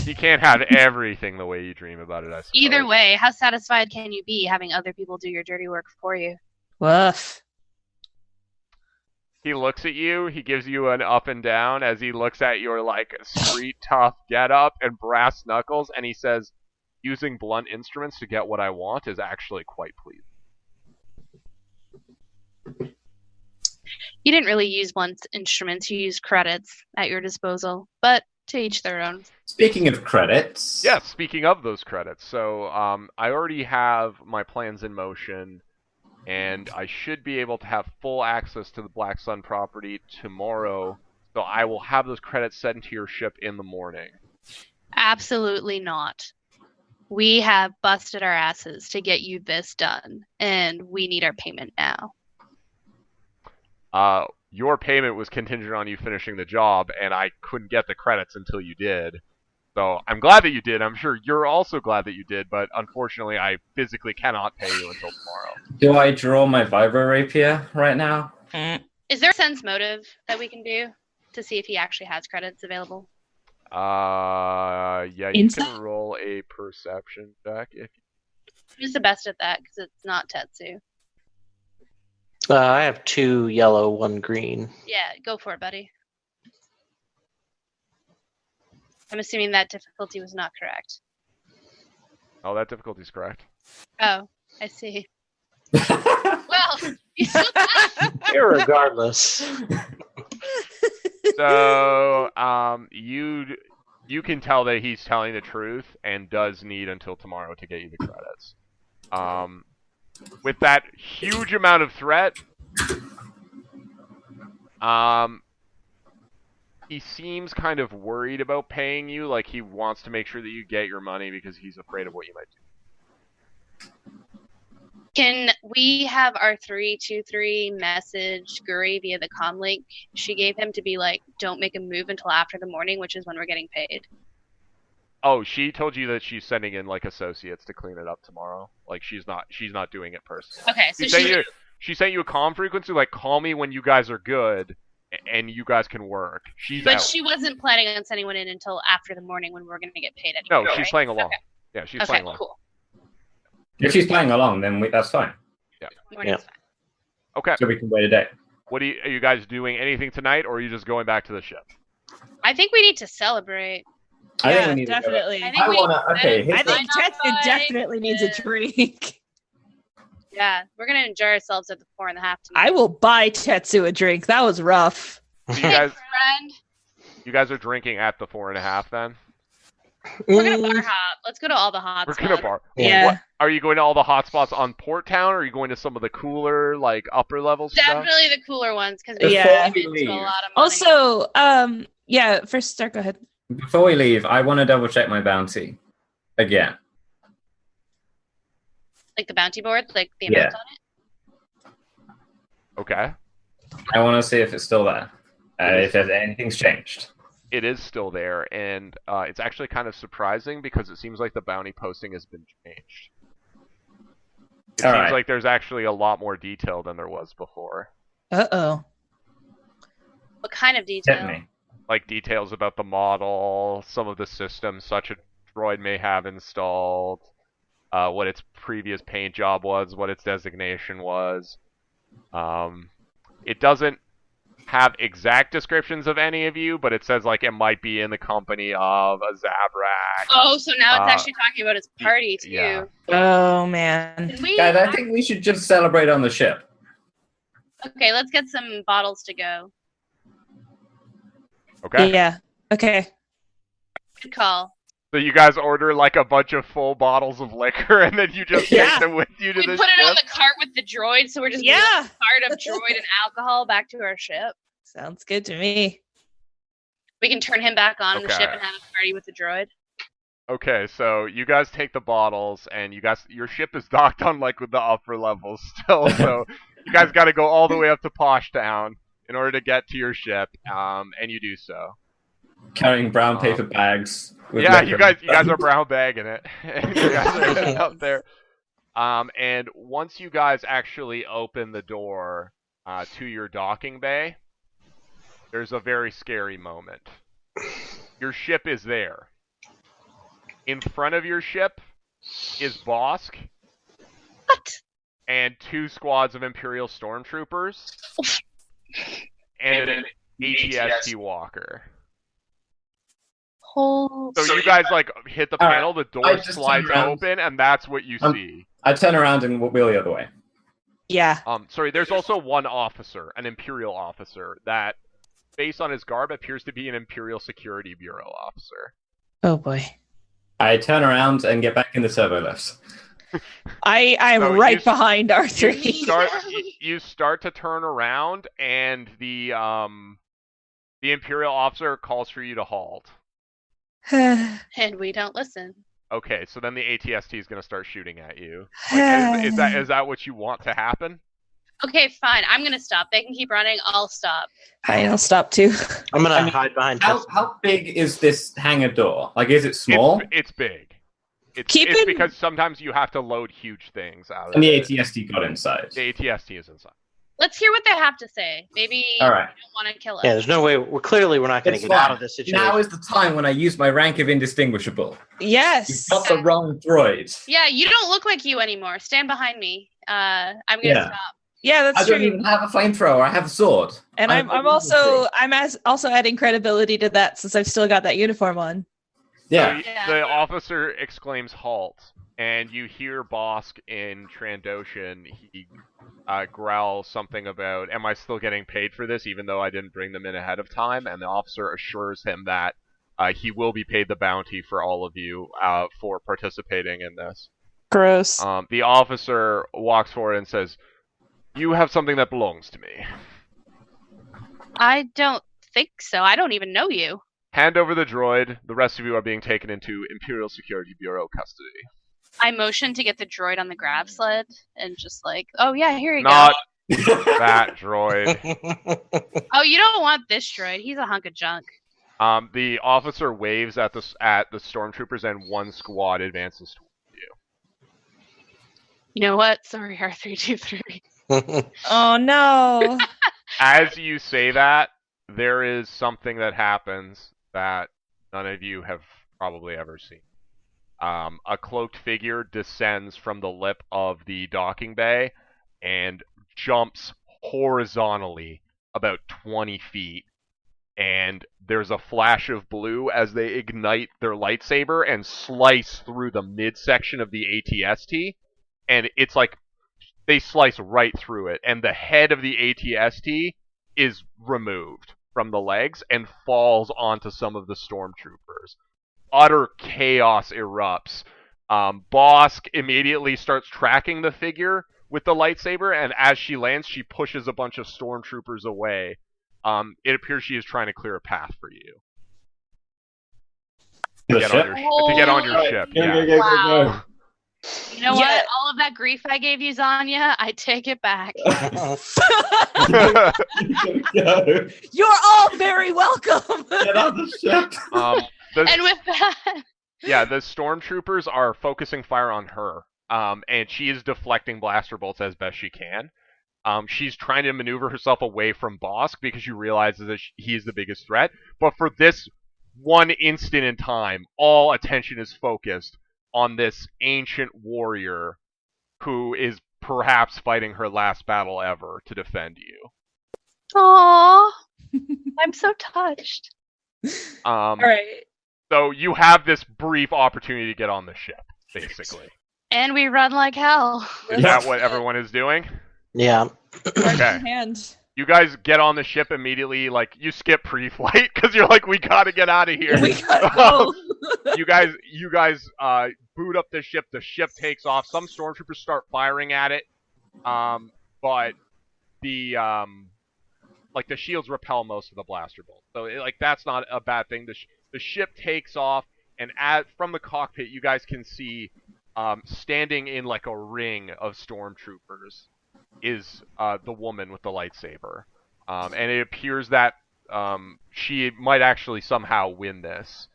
you can't have everything the way you dream about it, I suppose. Either way, how satisfied can you be having other people do your dirty work for you? Woof. He looks at you, he gives you an up and down as he looks at your, like, street tough getup and brass knuckles, and he says, "Using blunt instruments to get what I want is actually quite pleasing." You didn't really use blunt instruments, you used credits at your disposal, but to each their own. Speaking of credits. Yes, speaking of those credits, so I already have my plans in motion, and I should be able to have full access to the Black Sun property tomorrow, so I will have those credits sent to your ship in the morning. Absolutely not. We have busted our asses to get you this done, and we need our payment now. Your payment was contingent on you finishing the job, and I couldn't get the credits until you did. So I'm glad that you did. I'm sure you're also glad that you did, but unfortunately I physically cannot pay you until tomorrow. Do I draw my vibro rapier right now? Is there a sense motive that we can do to see if he actually has credits available? Yeah, you Insight? can roll a perception check if Who's the best at that? Because it's not Tetsu. I have 2 yellow, 1 green. Yeah, go for it, buddy. I'm assuming that difficulty was not correct. Oh, that difficulty's correct. Oh, I see. Well, you still passed. Irregardless. So, you can tell that he's telling the truth and does need until tomorrow to get you the credits. With that huge amount of threat, he seems kind of worried about paying you, like he wants to make sure that you get your money because he's afraid of what you might do. Can we have our 323 message Guri via the comm link she gave him to be like, don't make a move until after the morning, which is when we're getting paid? Oh, she told you that she's sending in like associates to clean it up tomorrow. Like she's not doing it personally. Okay, so She sent you a comm frequency, like call me when you guys are good and you guys can work. But out. she wasn't planning on sending one in until after the morning when we're going to get paid. No, anyway, she's right? playing along. Okay. Yeah, she's playing along. Cool. If she's playing along, then that's fine. Morning's fine. Okay. So we can wait a day. Are you guys doing anything tonight, or are you just going back to the ship? I think we need to celebrate. I think Yeah, we need definitely. To I go. think I we wanna. Okay. need I Here's think the, Tetsu definitely needs a drink. Yeah, we're going to enjoy ourselves at the 4.5 tonight. I will buy Tetsu a drink. That was rough. So Friend. you guys are drinking at the 4.5 then? We're going to bar hop. Let's go to all the hot We're spots. gonna bar. Yeah. What, are you going to all the hot spots on Port Town, or are you going to some of the cooler, like upper level stuff? Definitely the cooler ones because Before we Yeah. get we into leave. a lot of money. Also, yeah, first start, go ahead. before we leave, I want to double check my bounty again. Like the bounty board, like the Yeah. amount on it. Okay. I want to see if it's still there. If anything's changed. It is still there, and it's actually kind of surprising because it seems like the bounty posting has been changed. It All seems right. like there's actually a lot more detail than there was before. Uh-oh. What kind of Hit detail? me. Like details about the model, some of the systems such a droid may have installed, what its previous paint job was, what its designation was. It doesn't have exact descriptions of any of you, but it says like it might be in the company of a Zabrak. Oh, so now it's actually talking about his party too. Yeah. Oh man. Guys, I think we should just celebrate on the ship. Okay, let's get some bottles to go. Okay. Yeah. Okay. Good call. So you guys order like a bunch of full bottles of liquor, and then you just take them with you to We the put ship? it on the cart with the droid, so we're just bringing a cart of droid and alcohol back to our ship. Sounds good to me. We can turn him back on the ship and have a party with the droid. Okay, so you guys take the bottles, and your ship is docked on like with the upper levels still, so you guys got to go all the way up to Posh Town in order to get to your ship, and you do so. Carrying brown paper bags. Yeah, you guys are brown bagging it. You guys are up there. And once you guys actually open the door to your docking bay, there's a very scary moment. Your ship is there. In front of your ship is Bosk. What? And 2 squads of Imperial Stormtroopers. And an ATST walker. So you guys like hit the panel, the door slides open, and that's what you see. I turn around and wheel the other way. Yeah. Sorry, there's also one officer, an Imperial officer, that, based on his garb, appears to be an Imperial Security Bureau officer. Oh boy. I turn around and get back in the servo lifts. I'm right behind R3. You start to turn around, and the Imperial officer calls for you to halt. And we don't listen. Okay, so then the ATST is going to start shooting at you. Like, is that what you want to happen? Okay, fine. I'm going to stop. They can keep running. I'll stop. I'll stop too. I'm going to hide behind. How big is this hangar door? Like, is it small? It's big. It's because sometimes you have to load huge things out of it. And the ATST got inside. The ATST is inside. Let's hear what they have to say. Maybe All right. they don't want to kill us. Yeah, there's no way. We're not going to get out of this situation. Now is the time when I use my rank of indistinguishable. Yes. You've got the wrong droid. Yeah, you don't look like you anymore. Stand behind me. I'm going to stop. Yeah, that's true. true. I don't even have a flamethrower. I have a sword. And I'm also adding credibility to that since I've still got that uniform on. Yeah. So the officer exclaims halt, and you hear Bosk in Trandoshan. He growls something about, am I still getting paid for this even though I didn't bring them in ahead of time? And the officer assures him that he will be paid the bounty for all of you for participating in this. Gross. The officer walks forward and says, you have something that belongs to me. I don't think so. I don't even know you. Hand over the droid. The rest of you are being taken into Imperial Security Bureau custody. I motion to get the droid on the grab sled and just like, oh yeah, here you go. Not that droid. Oh, you don't want this droid. He's a hunk of junk. The officer waves at the stormtroopers, and 1 squad advances toward you. You know what? Sorry, R323. Oh no. As you say that, there is something that happens that none of you have probably ever seen. A cloaked figure descends from the lip of the docking bay and jumps horizontally about 20 feet. And there's a flash of blue as they ignite their lightsaber and slice through the midsection of the ATST. And it's like they slice right through it. And the head of the ATST is removed from the legs and falls onto some of the stormtroopers. Utter chaos erupts. Bosk immediately starts tracking the figure with the lightsaber, and as she lands, she pushes a bunch of stormtroopers away. It appears she is trying to clear a path for you. To get on your ship. Yeah. Wow. You know what? All of that grief I gave you, Xanya, I take it back. You're all very welcome. Get on the ship. And with that... Yeah, the stormtroopers are focusing fire on her, and she is deflecting blaster bolts as best she can. She's trying to maneuver herself away from Bosk because she realizes that he is the biggest threat. But for this one instant in time, all attention is focused on this ancient warrior who is perhaps fighting her last battle ever to defend you. Aww. I'm so touched. All right. So you have this brief opportunity to get on the ship, basically. And we run like hell. Is that what everyone is doing? Yeah. Okay. Hand. You guys get on the ship immediately, like, you skip pre-flight, because you're like, we gotta get out of here. We gotta go. you guys boot up the ship takes off, some stormtroopers start firing at it, but the, like, the shields repel most of the blaster bolts. So, that's not a bad thing. The ship takes off, and from the cockpit, you guys can see, standing in, like, a ring of stormtroopers is the woman with the lightsaber. And it appears that she might actually somehow win this.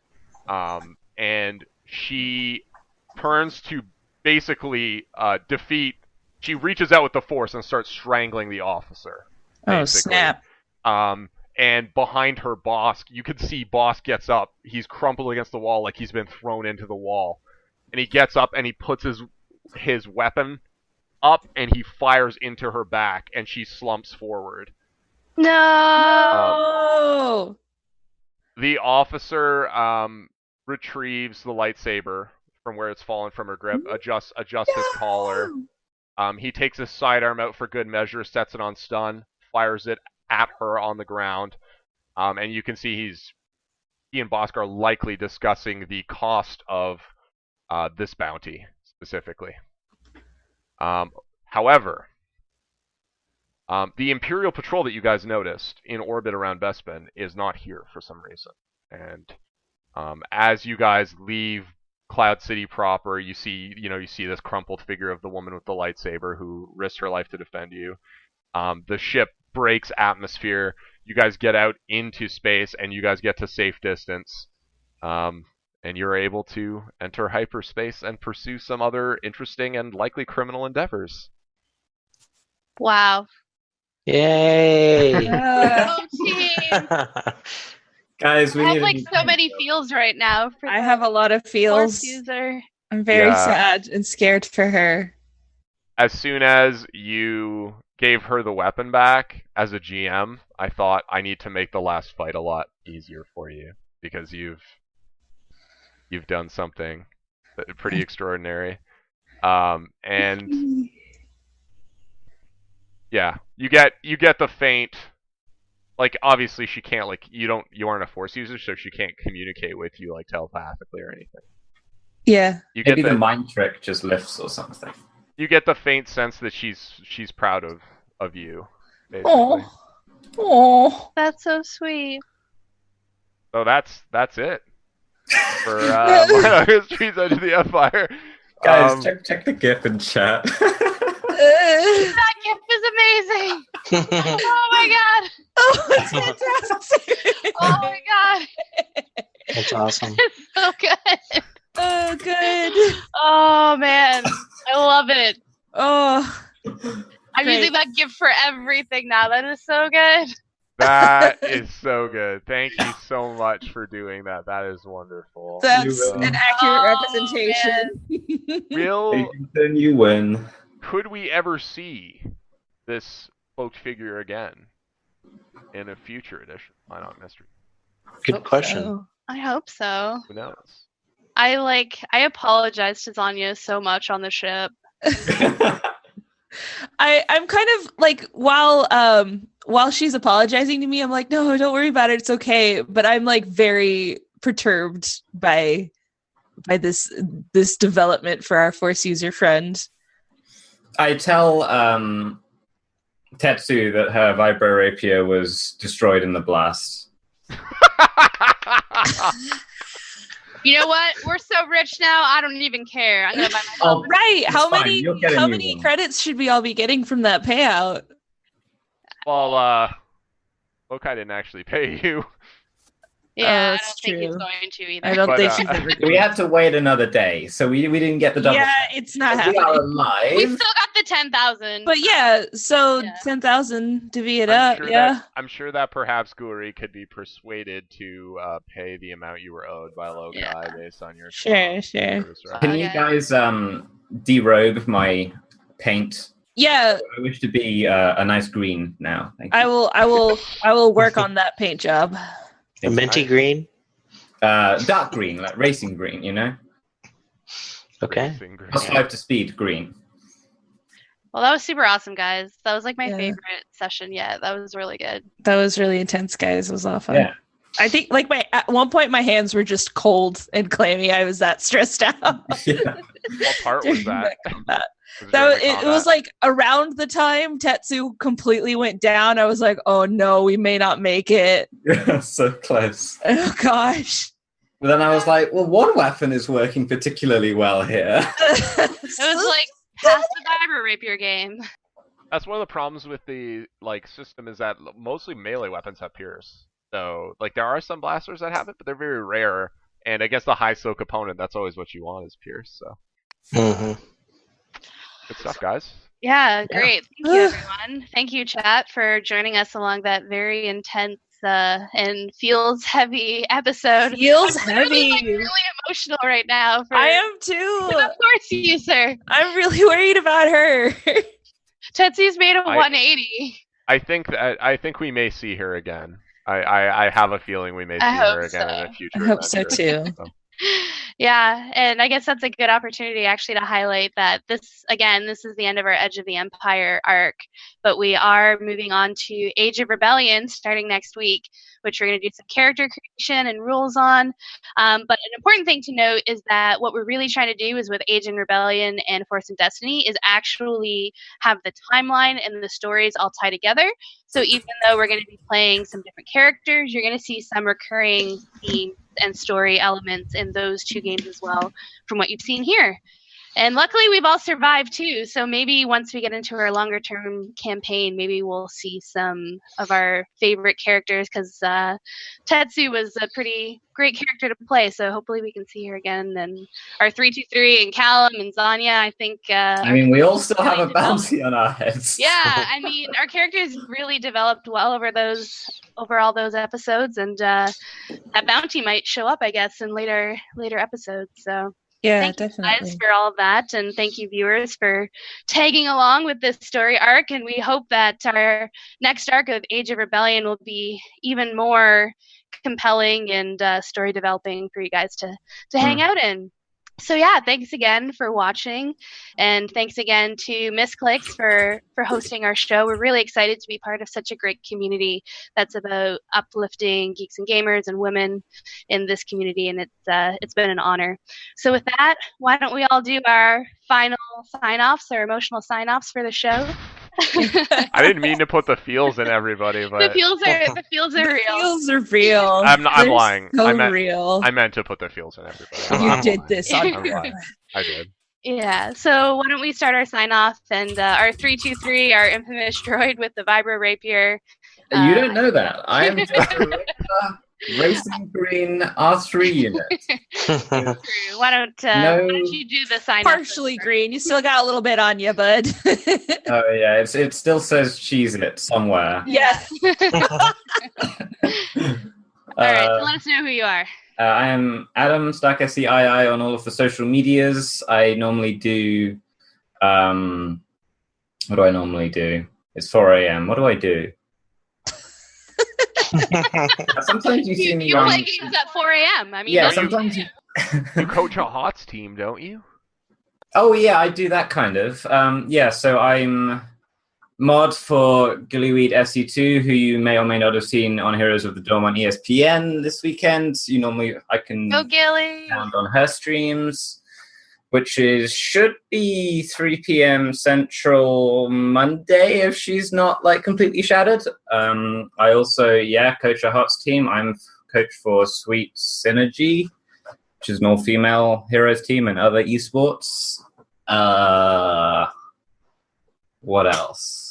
And she turns to basically defeat... She reaches out with the Force and starts strangling the officer. Oh, basically. snap. And behind her, Bosk, you can see Bosk gets up. He's crumpled against the wall like he's been thrown into the wall. And he gets up and he puts his weapon up and he fires into her back and she slumps forward. No! The officer retrieves the lightsaber from where it's fallen from her grip, adjusts his collar. He takes his sidearm out for good measure, sets it on stun, fires it at her on the ground. And you can see he and Bosk are likely discussing the cost of this bounty specifically. However, the Imperial patrol that you guys noticed in orbit around Bespin is not here for some reason. And as you guys leave Cloud City proper, you see this crumpled figure of the woman with the lightsaber who risked her life to defend you. The ship breaks atmosphere. You guys get out into space, and you guys get to safe distance. And you're able to enter hyperspace and pursue some other interesting and likely criminal endeavors. Wow. Yay! Oh, team. Guys, we I have need like so many feels right now. For I have a lot of feels. Force user. I'm very Yeah. sad and scared for her. As soon as you gave her the weapon back, as a GM, I thought I need to make the last fight a lot easier for you because you've done something pretty extraordinary. And yeah, you get the feint. Like, obviously she can't, like, you aren't a Force user, so she can't communicate with you, like, telepathically or anything. Yeah. You get maybe the mind trick just lifts or something. You get the faint sense that she's proud of you, basically. Oh. That's so sweet. So that's it for Mynock Histories Edge of the Empire. Guys, check the GIF in chat. That gift is amazing. Oh my god. Oh, it's fantastic. Oh my god. That's awesome. It's so good. Oh, good. Oh man. I love it. Oh. I'm Great. using that gift for everything now. That is so good. That is so good. Thank you so much for doing that. That is wonderful. That's You will. an accurate Oh, representation. Real, You win. could we ever see this cloaked figure again in a future edition? Why not mystery? Good question. Oh. I hope so. Who knows? I apologize to Xanya so much on the ship. I'm kind of like while she's apologizing to me, I'm like, no, don't worry about it. It's okay. But I'm like very perturbed by this development for our Force user friend. I tell Tetsu that her vibro rapier was destroyed in the blast. You know what? We're so rich now. I don't even care. I'm gonna buy myself. Oh, Right. It's How fine. many You'll get a new one. credits should we all be getting from that payout? Well, Lokai didn't actually pay you. Yeah, I that's don't think he's true. going to either. I don't But, think she's ever We had to wait another day, so we didn't get the double. Yeah, it's not we happening. are We alive. still got the 10,000. But yeah, so Yeah. 10,000 divvy it I'm up. sure Yeah. I'm sure that perhaps Guri could be persuaded to pay the amount you were owed by Lokai Yeah. based on your Sure. service record. Can you Okay. guys derobe my paint Yeah. I wish to be a nice green now. Thank you. I will work on that paint job. A minty green? Dark green, like racing green, you know? Okay. +5 to speed green. Well, that was super awesome, guys. That was like my favorite session yet. That was really good. That was really intense, guys. It was all fun. Yeah. I think like at one point my hands were just cold and clammy. I was that stressed out. Yeah. What part was that? It was like around the time Tetsu completely went down. I was like, oh no, we may not make it. Yeah, so close. Oh gosh. But then I was like, well, one weapon is working particularly well here. It was like past the Viber Rapier game. That's one of the problems with the system is that mostly melee weapons have Pierce. So there are some blasters that have it, but they're very rare. And against the high soak opponent, that's always what you want is Pierce. So good stuff, guys. Yeah, great. Thank you, everyone. Thank you, chat, for joining us along that very intense and feels heavy episode. Feels I'm heavy. Really emotional right now. I am too. Of course, you, sir. I'm really worried about her. Tetsu's made a 180. I think we may see her again. I have a feeling we may see her again in a future. I hope so too. Yeah, and I guess that's a good opportunity actually to highlight that this is the end of our Edge of the Empire arc, but we are moving on to Age of Rebellion starting next week, which we're going to do some character creation and rules on. But an important thing to note is that what we're really trying to do is with Age and Rebellion and Force and Destiny is actually have the timeline and the stories all tie together. So even though we're going to be playing some different characters, you're going to see some recurring themes and story elements in those two games as well from what you've seen here. And luckily we've all survived too, so maybe once we get into our longer term campaign, maybe we'll see some of our favorite characters, because Tetsu was a pretty great character to play, so hopefully we can see her again. And our 323 and Calum and Xanya, I think we all still have a bounty on our heads. Yeah, our characters really developed well over all those episodes, and that bounty might show up, I guess, in later episodes. So yeah, thank definitely. you guys for all of that, and thank you viewers for tagging along with this story arc. And we hope that our next arc of Age of Rebellion will be even more compelling and story developing for you guys to hang out in. So yeah, thanks again for watching, and thanks again to Misscliks for hosting our show. We're really excited to be part of such a great community that's about uplifting geeks and gamers and women in this community, and it's been an honor. So with that, why don't we all do our final sign-offs, our emotional sign-offs for the show? I didn't mean to put the feels in everybody, but the feels are real. The feels are real. I'm lying. So real. I meant to put the feels in everybody. You did this on purpose. I did. Yeah, so why don't we start our sign-off, and our 323, our infamous droid with the Vibro Rapier. You don't know that. I am just a regular racing green R3 unit. Why don't you do the sign-off? Partially green. You still got a little bit on you, bud. Oh yeah, it still says cheese it somewhere. Yes. All right, so let us know who you are. I am Adam, StarkSCII on all of the social medias. I normally do... what do I normally do? It's 4 a.m. What do I do? Sometimes you see me you play games at 4 a.m. Yeah, sometimes you coach a HOTS team, don't you? Oh yeah, I do that kind of. So I'm mod for Gillyweed SE2, who you may or may not have seen on Heroes of the Dome on ESPN this weekend. I can go Gilly found on her streams, which should be 3 p.m. Central Monday if she's not completely shattered. I also coach a HOTS team. I'm coach for Sweet Synergy, which is an all-female heroes team and other esports. What else?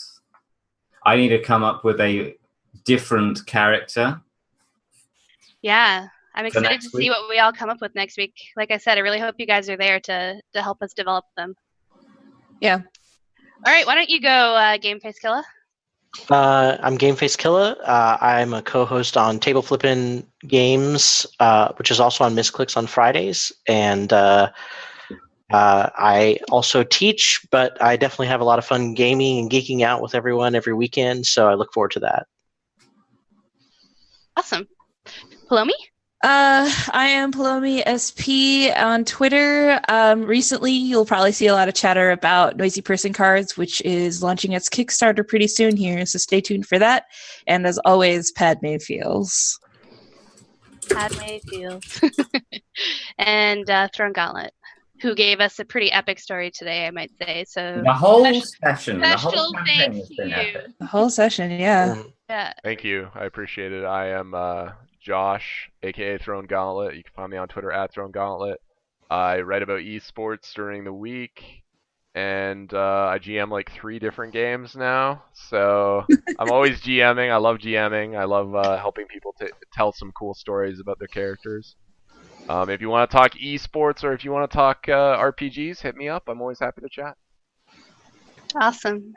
I need to come up with a different character. Yeah, I'm excited to see what we all come up with next week. Like I said, I really hope you guys are there to help us develop them. Yeah. All right, why don't you go, GameFaceKilla? I'm GameFaceKilla. I'm a co-host on Table Flippin' Games, which is also on Misscliks on Fridays. And I also teach, but I definitely have a lot of fun gaming and geeking out with everyone every weekend, so I look forward to that. Awesome. Palomi? I am PaulomiSP on Twitter. Recently, you'll probably see a lot of chatter about Noisy Person Cards, which is launching its Kickstarter pretty soon here, so stay tuned for that. And as always, Padme Feels. Padme Feels. And Throne Gauntlet, who gave us a pretty epic story today, I might say. So The whole session, the special whole campaign thanks has to been you. epic. The whole session, yeah. Yeah. Thank you. I appreciate it. I am Josh, aka Throne Gauntlet. You can find me on Twitter at Throne Gauntlet. I write about esports during the week, and I GM like 3 different games now. So I'm always GMing. I love GMing. I love helping people tell some cool stories about their characters. If you want to talk esports or if you want to talk RPGs, hit me up. I'm always happy to chat. Awesome.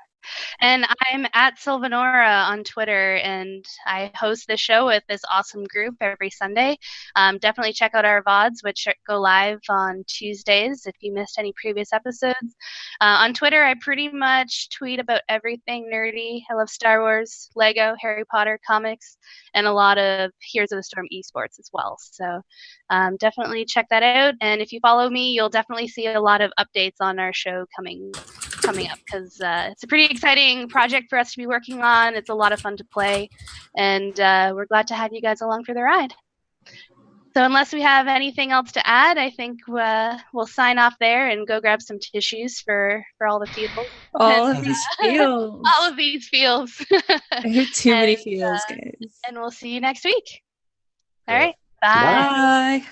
And I'm at Sylvanora on Twitter, and I host this show with this awesome group every Sunday. Definitely check out our VODs, which go live on Tuesdays if you missed any previous episodes. On Twitter, I pretty much tweet about everything nerdy. I love Star Wars, Lego, Harry Potter, comics, and a lot of Heroes of the Storm esports as well. So definitely check that out. And if you follow me, you'll definitely see a lot of updates on our show coming up, because it's a pretty exciting project for us to be working on. It's a lot of fun to play, and we're glad to have you guys along for the ride. So unless we have anything else to add, I think we'll sign off there and go grab some tissues for all the feels. All of these feels. All of these feels. I hear too many feels, guys. And we'll see you next week. All Yeah. right. Bye. Bye.